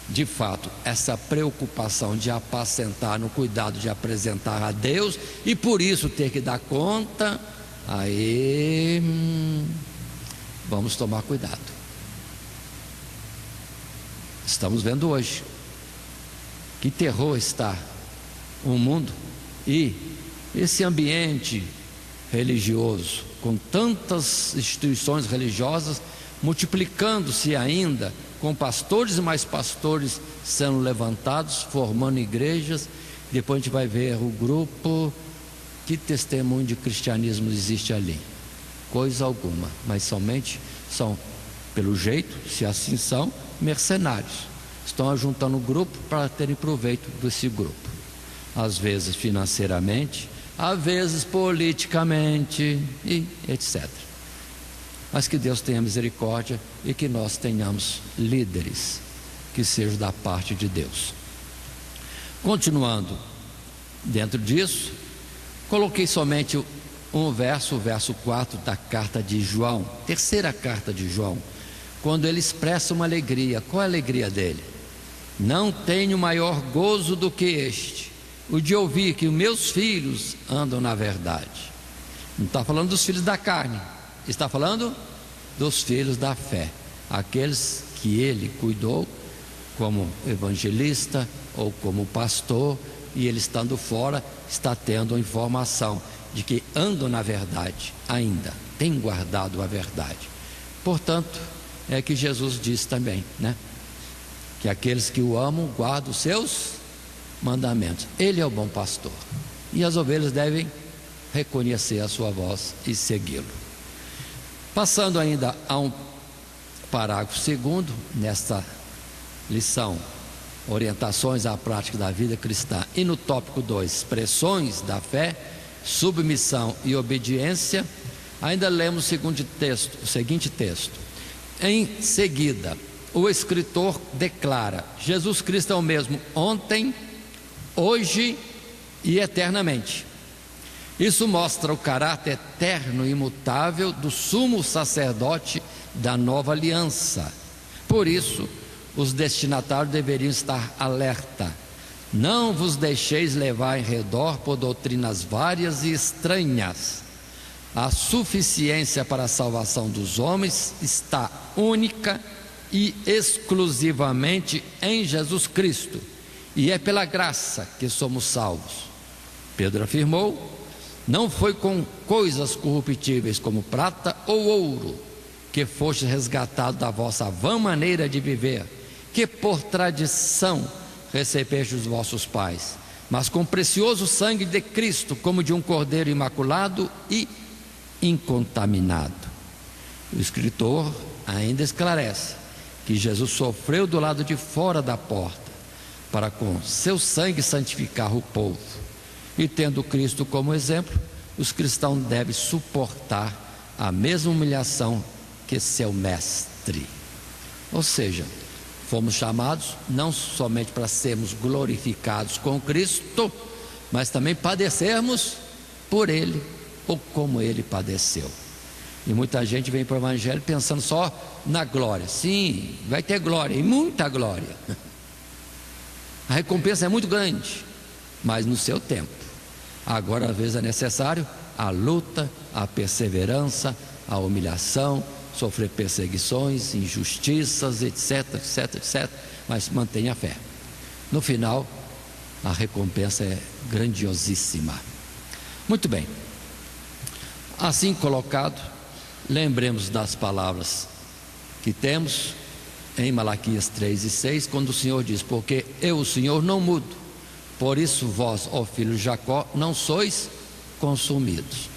de fato essa preocupação de apacentar, no cuidado de apresentar a Deus, e por isso ter que dar conta, aí vamos tomar cuidado. Estamos vendo hoje que terror está o mundo, e esse ambiente religioso, com tantas instituições religiosas multiplicando-se ainda, com pastores e mais pastores sendo levantados, formando igrejas. Depois a gente vai ver o grupo, que testemunho de cristianismo existe ali? Coisa alguma, mas somente são, pelo jeito, se assim são, mercenários. Estão ajuntando o grupo para terem proveito desse grupo, às vezes financeiramente, às vezes politicamente e etc. Mas que Deus tenha misericórdia e que nós tenhamos líderes que sejam da parte de Deus. Continuando dentro disso, coloquei somente um verso, o verso 4 da carta de João, terceira carta de João, quando ele expressa uma alegria. Qual é a alegria dele? Não tenho maior gozo do que este, o de ouvir que os meus filhos andam na verdade. Não está falando dos filhos da carne, está falando dos filhos da fé, aqueles que ele cuidou como evangelista ou como pastor, e ele estando fora está tendo a informação de que andam na verdade ainda, tem guardado a verdade. Portanto, é que Jesus disse também, né? Que aqueles que o amam guardam os seus mandamentos. Ele é o bom pastor, e as ovelhas devem reconhecer a sua voz e segui-lo. Passando ainda a um parágrafo segundo nesta lição, orientações à prática da vida cristã, e no tópico 2, expressões da fé, submissão e obediência, ainda lemos o seguinte texto. Em seguida, o escritor declara: Jesus Cristo é o mesmo ontem, hoje e eternamente. Isso mostra o caráter eterno e imutável do sumo sacerdote da nova aliança. Por isso, os destinatários deveriam estar alerta: não vos deixeis levar em redor por doutrinas várias e estranhas. A suficiência para a salvação dos homens está única e exclusivamente em Jesus Cristo, e é pela graça que somos salvos. Pedro afirmou: não foi com coisas corruptíveis como prata ou ouro que foste resgatado da vossa vã maneira de viver, que por tradição recebeste os vossos pais, mas com o precioso sangue de Cristo, como de um cordeiro imaculado e incontaminado. O escritor ainda esclarece que Jesus sofreu do lado de fora da porta, para com seu sangue santificar o povo. E tendo Cristo como exemplo, os cristãos devem suportar a mesma humilhação que seu mestre. Ou seja, fomos chamados não somente para sermos glorificados com Cristo, mas também padecermos por Ele, ou como Ele padeceu. E muita gente vem para o Evangelho pensando só na glória. Sim, vai ter glória, e muita glória. A recompensa é muito grande, mas no seu tempo. Agora, às vezes, é necessário a luta, a perseverança, a humilhação, sofrer perseguições, injustiças, etc, etc, etc. Mas mantenha a fé. No final, a recompensa é grandiosíssima. Muito bem. Assim colocado, lembremos das palavras que temos em Malaquias 3:6, quando o Senhor diz: porque eu, o Senhor, não mudo, por isso vós, ó filho de Jacó, não sois consumidos.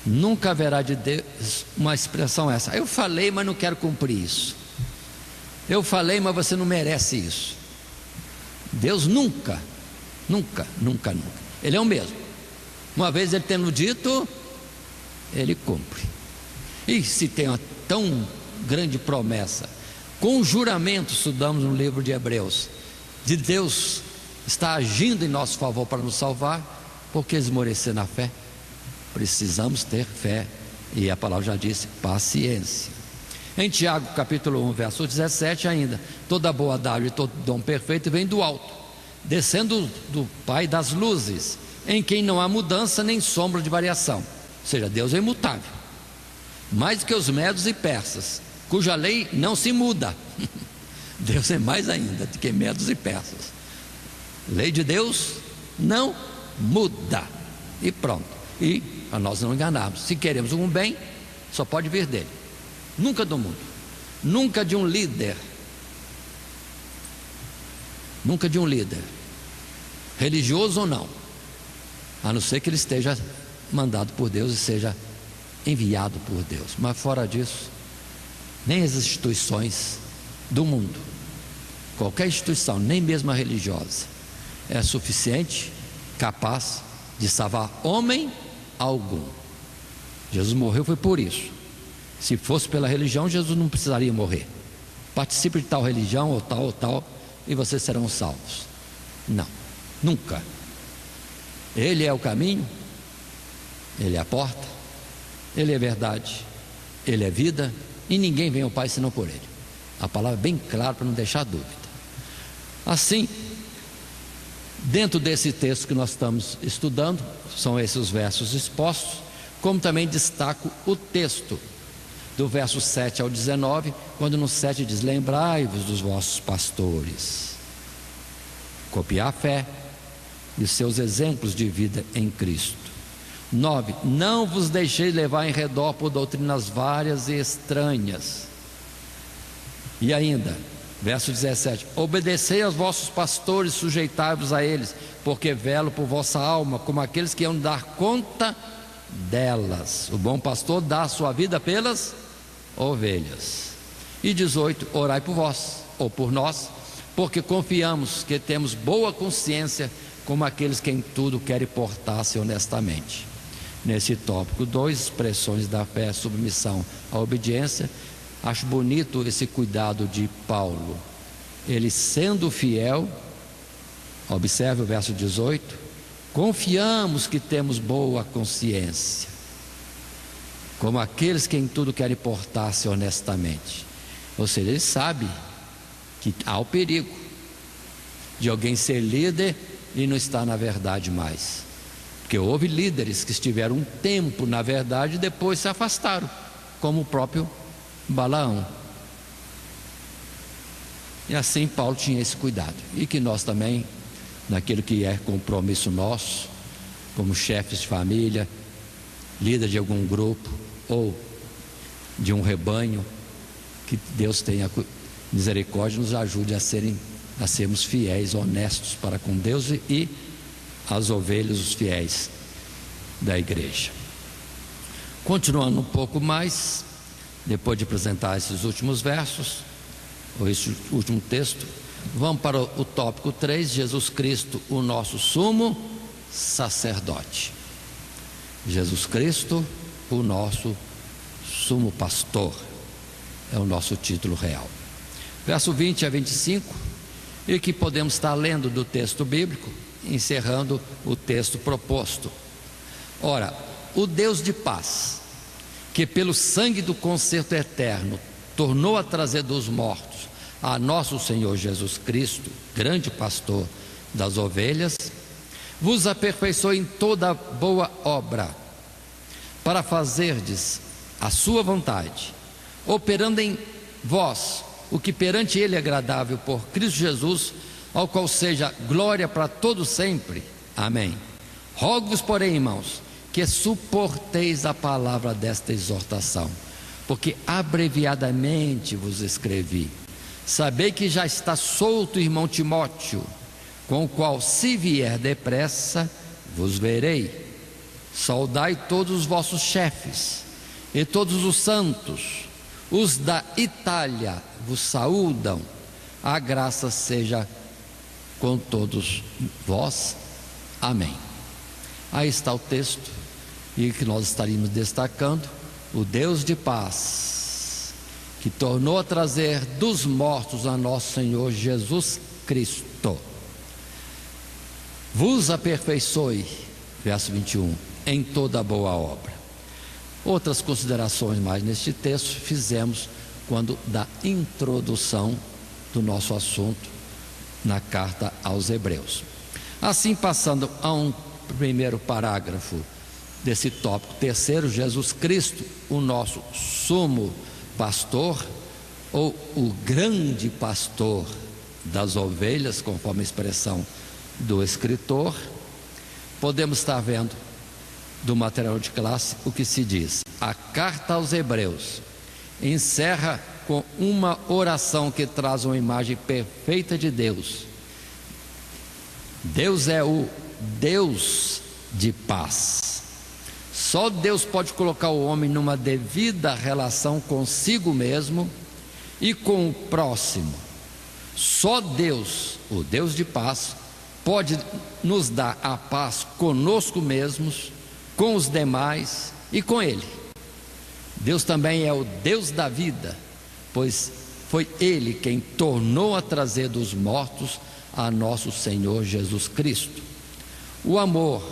Nunca haverá de Deus uma expressão essa: eu falei, mas não quero cumprir isso. Eu falei, mas você não merece isso. Deus nunca, nunca, nunca, nunca. Ele é o mesmo. Uma vez Ele tendo dito, Ele cumpre. E se tem uma tão grande promessa, com juramento, estudamos no livro de Hebreus, de Deus está agindo em nosso favor para nos salvar, por que esmorecer na fé? Precisamos ter fé, e a palavra já disse, paciência. Em Tiago capítulo 1, verso 17 ainda: toda boa dádiva e todo dom perfeito vem do alto, descendo do Pai das luzes, em quem não há mudança nem sombra de variação. Ou seja, Deus é imutável, mais do que os medos e persas, cuja lei não se muda. Deus é mais ainda do que medos e persas. Lei de Deus não muda, e pronto. E a nós não enganarmos, se queremos um bem, só pode vir dele, nunca do mundo, nunca de um líder, nunca de um líder, religioso ou não, a não ser que ele esteja mandado por Deus e seja enviado por Deus. Mas fora disso, nem as instituições do mundo, qualquer instituição, nem mesmo a religiosa, é suficiente, capaz de salvar homem algum. Jesus morreu foi por isso. Se fosse pela religião, Jesus não precisaria morrer. Participe de tal religião ou tal, e vocês serão salvos. Não, nunca. Ele é o caminho, Ele é a porta, Ele é verdade, Ele é vida, e ninguém vem ao Pai senão por Ele. A palavra é bem clara para não deixar dúvida. Assim, dentro desse texto que nós estamos estudando, são esses os versos expostos, como também destaco o texto do verso 7 ao 19, quando no 7 diz: lembrai-vos dos vossos pastores. Copiar a fé e os seus exemplos de vida em Cristo. 9, não vos deixeis levar em redor por doutrinas várias e estranhas. E ainda, verso 17: obedecei aos vossos pastores, sujeitai-vos a eles, porque velo por vossa alma, como aqueles que hão de dar conta delas. O bom pastor dá a sua vida pelas ovelhas. E 18, orai por vós, ou por nós, porque confiamos que temos boa consciência, como aqueles que em tudo querem portar-se honestamente. Nesse tópico 2, expressões da fé, submissão à obediência, acho bonito esse cuidado de Paulo. Ele sendo fiel, observe o verso 18, confiamos que temos boa consciência, como aqueles que em tudo querem portar-se honestamente. Ou seja, ele sabe que há o perigo de alguém ser líder e não estar na verdade mais, porque houve líderes que estiveram um tempo na verdade e depois se afastaram, como o próprio Balaão. E assim Paulo tinha esse cuidado, e que nós também, naquilo que é compromisso nosso, como chefes de família, líder de algum grupo ou de um rebanho, que Deus tenha misericórdia e nos ajude a sermos fiéis, honestos para com Deus e as ovelhas, os fiéis da igreja. Continuando um pouco mais, depois de apresentar esses últimos versos, ou esse último texto, vamos para o tópico 3, Jesus Cristo, o nosso sumo sacerdote. Jesus Cristo, o nosso sumo pastor, é o nosso título real. Verso 20 a 25, e que podemos estar lendo do texto bíblico, encerrando o texto proposto. Ora, o Deus de paz, que pelo sangue do concerto eterno tornou a trazer dos mortos a nosso Senhor Jesus Cristo, grande pastor das ovelhas, vos aperfeiçoe em toda boa obra, para fazerdes a sua vontade, operando em vós o que perante Ele é agradável, por Cristo Jesus, ao qual seja glória para todos sempre. Amém. Rogo-vos, porém, irmãos, que suporteis a palavra desta exortação, porque abreviadamente vos escrevi. Sabei que já está solto o irmão Timóteo, com o qual, se vier depressa, vos verei. Saudai todos os vossos chefes e todos os santos. Os da Itália vos saúdam. A graça seja com todos vós. Amém. Aí está o texto, e que nós estaríamos destacando: o Deus de paz, que tornou a trazer dos mortos a nosso Senhor Jesus Cristo, vos aperfeiçoe, verso 21, em toda boa obra. Outras considerações mais neste texto fizemos quando da introdução do nosso assunto na carta aos Hebreus. Assim, passando a um primeiro parágrafo desse tópico terceiro, Jesus Cristo, o nosso sumo pastor, ou o grande pastor das ovelhas, conforme a expressão do escritor, podemos estar vendo do material de classe o que se diz. A carta aos Hebreus encerra com uma oração que traz uma imagem perfeita de Deus. Deus é o Deus de paz. Só Deus pode colocar o homem numa devida relação consigo mesmo e com o próximo. Só Deus, o Deus de paz, pode nos dar a paz conosco mesmos, com os demais e com Ele. Deus também é o Deus da vida, pois foi Ele quem tornou a trazer dos mortos a nosso Senhor Jesus Cristo. O amor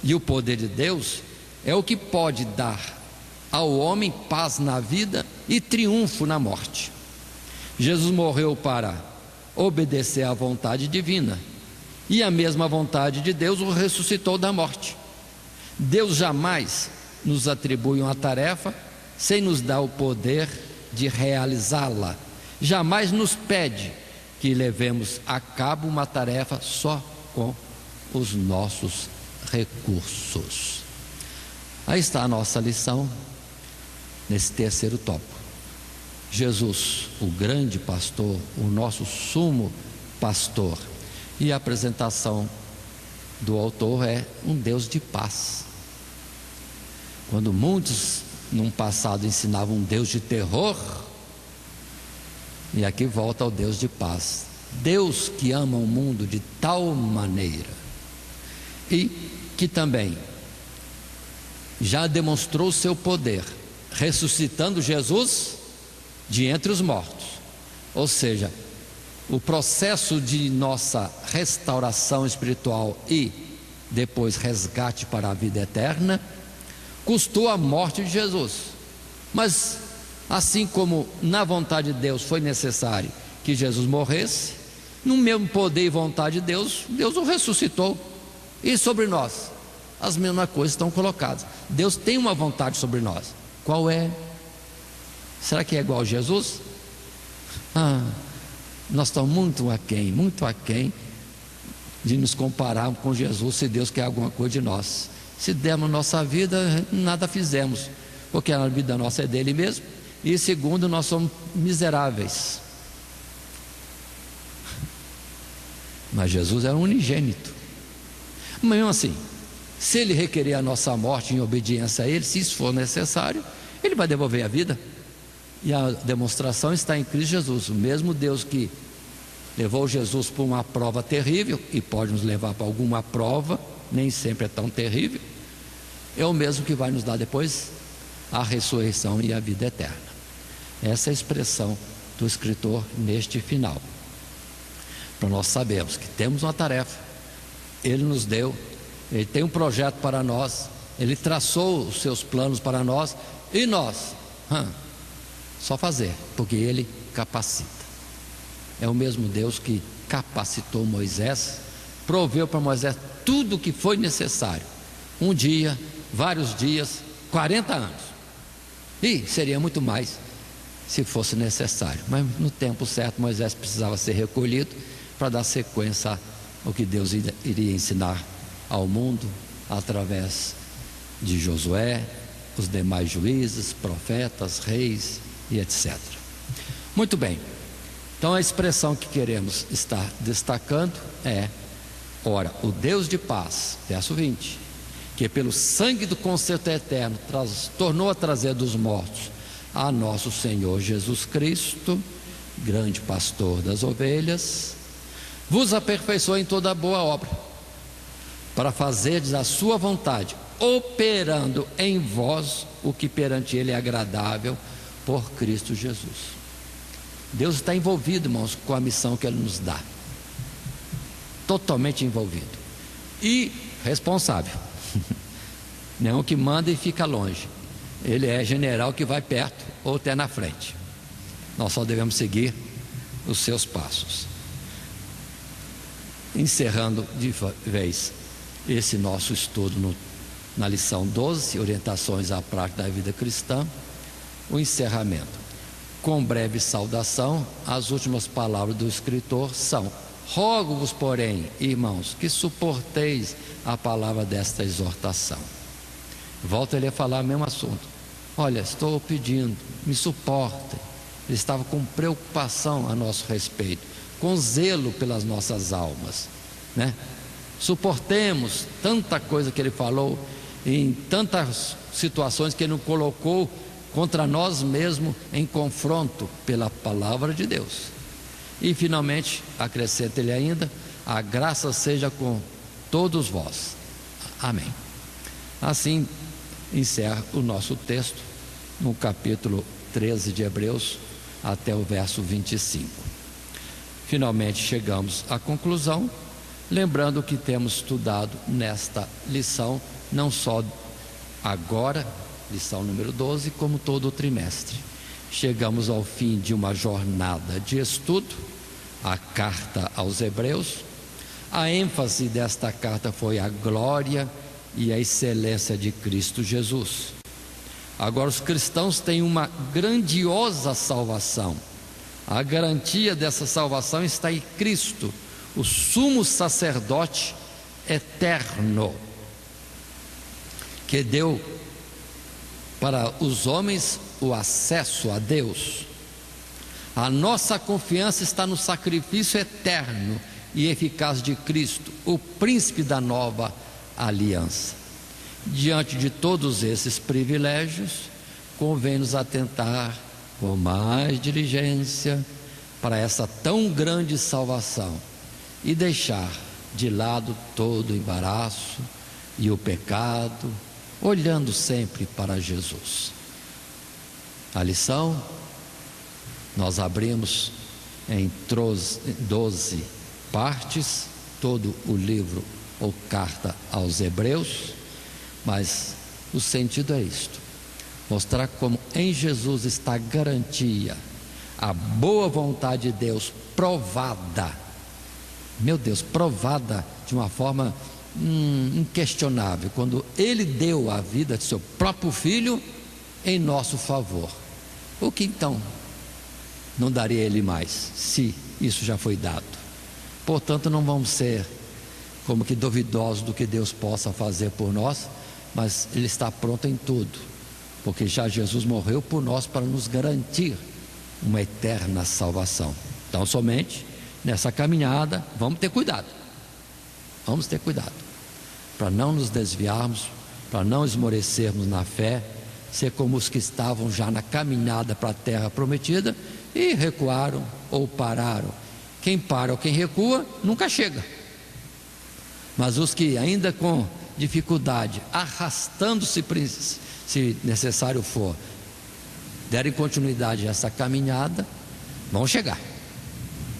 e o poder de Deus é o que pode dar ao homem paz na vida e triunfo na morte. Jesus morreu para obedecer à vontade divina, e a mesma vontade de Deus o ressuscitou da morte. Deus jamais nos atribui uma tarefa sem nos dar o poder de realizá-la. Jamais nos pede que levemos a cabo uma tarefa só com os nossos recursos. Aí está a nossa lição nesse terceiro tópico. Jesus, o grande pastor, o nosso sumo pastor. E a apresentação do autor é um Deus de paz. Quando muitos num passado ensinavam um Deus de terror, e aqui volta ao Deus de paz. Deus que ama o mundo de tal maneira, e que também já demonstrou o seu poder, ressuscitando Jesus de entre os mortos. Ou seja, o processo de nossa restauração espiritual e depois resgate para a vida eterna custou a morte de Jesus. Mas assim como na vontade de Deus foi necessário que Jesus morresse, no mesmo poder e vontade de Deus, Deus o ressuscitou. E sobre nós, as mesmas coisas estão colocadas. Deus tem uma vontade sobre nós. Qual é? Será que é igual a Jesus? Nós estamos muito aquém de nos comparar com Jesus, se Deus quer alguma coisa de nós. Se dermos nossa vida, nada fizemos, porque a vida nossa é dele mesmo, e segundo, nós somos miseráveis. Mas Jesus era unigênito. Mas mesmo assim, se ele requerer a nossa morte em obediência a ele, se isso for necessário, ele vai devolver a vida. E a demonstração está em Cristo Jesus. O mesmo Deus que levou Jesus por uma prova terrível, e pode nos levar para alguma prova, nem sempre é tão terrível, é o mesmo que vai nos dar depois a ressurreição e a vida eterna. Essa é a expressão do escritor neste final, para nós sabermos que temos uma tarefa, ele nos deu, ele tem um projeto para nós, ele traçou os seus planos para nós, e nós só fazer, porque ele capacita. É o mesmo Deus que capacitou Moisés, proveu para Moisés tudo o que foi necessário, um dia, vários dias, 40 anos, e seria muito mais se fosse necessário, mas no tempo certo Moisés precisava ser recolhido para dar sequência ao que Deus iria ensinar ao mundo através de Josué, os demais juízes, profetas, reis e etc. Muito bem, então a expressão que queremos estar destacando é: ora, o Deus de paz, verso 20, que pelo sangue do concerto eterno tornou a trazer dos mortos a nosso Senhor Jesus Cristo, grande pastor das ovelhas, vos aperfeiçoa em toda boa obra, para fazerdes a sua vontade, operando em vós o que perante ele é agradável, por Cristo Jesus. Deus está envolvido, irmãos, com a missão que ele nos dá, totalmente envolvido e responsável. Não é um que manda e fica longe, ele é general que vai perto ou até na frente. Nós só devemos seguir os seus passos. Encerrando de vez esse nosso estudo na lição 12, orientações à prática da vida cristã, o encerramento. Com breve saudação, as últimas palavras do escritor são: rogo-vos, porém, irmãos, que suporteis a palavra desta exortação. Volta ele a falar o mesmo assunto. Olha, estou pedindo, me suportem. Ele estava com preocupação a nosso respeito, com zelo pelas nossas almas, né? Suportemos tanta coisa que ele falou, em tantas situações que ele nos colocou contra nós mesmos em confronto pela palavra de Deus. E finalmente acrescenta ele ainda: a graça seja com todos vós. Amém. Assim encerra o nosso texto no capítulo 13 de Hebreus até o verso 25. Finalmente chegamos à conclusão, lembrando que temos estudado nesta lição, não só agora, lição número 12, como todo o trimestre. Chegamos ao fim de uma jornada de estudo, a carta aos Hebreus. A ênfase desta carta foi a glória e a excelência de Cristo Jesus. Agora os cristãos têm uma grandiosa salvação. A garantia dessa salvação está em Cristo, o sumo sacerdote eterno, que deu para os homens o acesso a Deus. A nossa confiança está no sacrifício eterno e eficaz de Cristo, o príncipe da nova aliança. Diante de todos esses privilégios, convém-nos atentar com mais diligência para essa tão grande salvação e deixar de lado todo o embaraço e o pecado olhando sempre para Jesus. A lição nós abrimos em 12 partes, todo o livro ou carta aos Hebreus, mas o sentido é isto: mostrar como em Jesus está a garantia, a boa vontade de Deus provada, meu Deus, provada de uma forma inquestionável, quando Ele deu a vida de seu próprio Filho em nosso favor. O que então não daria Ele mais, se isso já foi dado? Portanto, não vamos ser como que duvidosos do que Deus possa fazer por nós, mas Ele está pronto em tudo, porque já Jesus morreu por nós para nos garantir uma eterna salvação. Então, somente nessa caminhada, vamos ter cuidado para não nos desviarmos, para não esmorecermos na fé, ser como os que estavam já na caminhada para a terra prometida e recuaram ou pararam. Quem para ou quem recua nunca chega, mas os que ainda com dificuldade, arrastando-se, se necessário for, derem continuidade a essa caminhada, vão chegar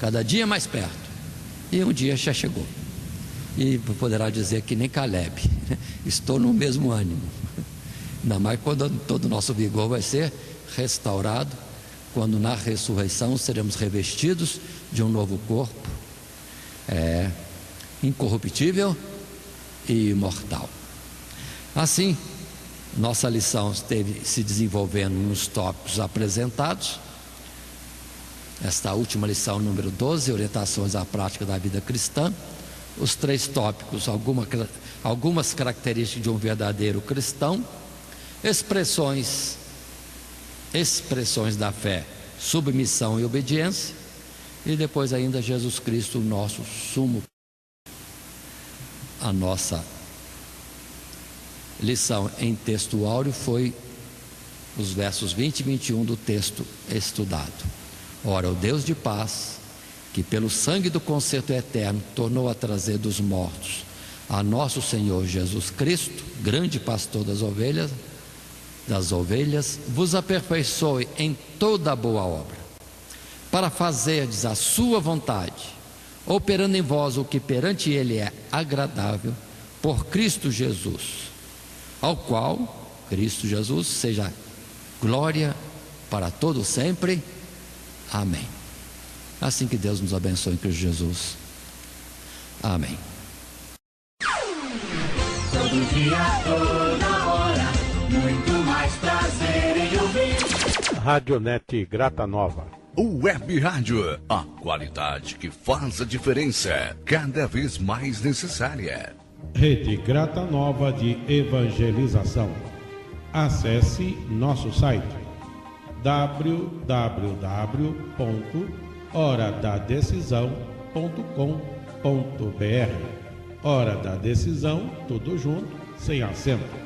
cada dia mais perto, e um dia já chegou, e poderá dizer que nem Caleb, estou no mesmo ânimo, ainda mais quando todo o nosso vigor vai ser restaurado, quando na ressurreição seremos revestidos de um novo corpo, incorruptível e imortal. Assim, nossa lição esteve se desenvolvendo nos tópicos apresentados. Esta última lição, número 12, orientações à prática da vida cristã. Os 3 tópicos, algumas características de um verdadeiro cristão, expressões da fé, submissão e obediência, e depois ainda Jesus Cristo, nosso sumo. A nossa lição em texto áureo foi os versos 20 e 21 do texto estudado. Ora, o Deus de paz, que pelo sangue do concerto eterno tornou a trazer dos mortos a nosso Senhor Jesus Cristo, grande pastor das ovelhas, vos aperfeiçoe em toda a boa obra, para fazerdes a sua vontade, operando em vós o que perante Ele é agradável, por Cristo Jesus, ao qual, Cristo Jesus, seja glória para todo sempre. Amém. Assim que Deus nos abençoe em Cristo Jesus. Amém. Todo dia, toda hora, muito mais prazer em ouvir. Radionet Grata Nova. Web Rádio, a qualidade que faz a diferença, cada vez mais necessária. Rede Grata Nova de Evangelização. Acesse nosso site www.horadadecisão.com.br. Hora da Decisão, tudo junto, sem acento.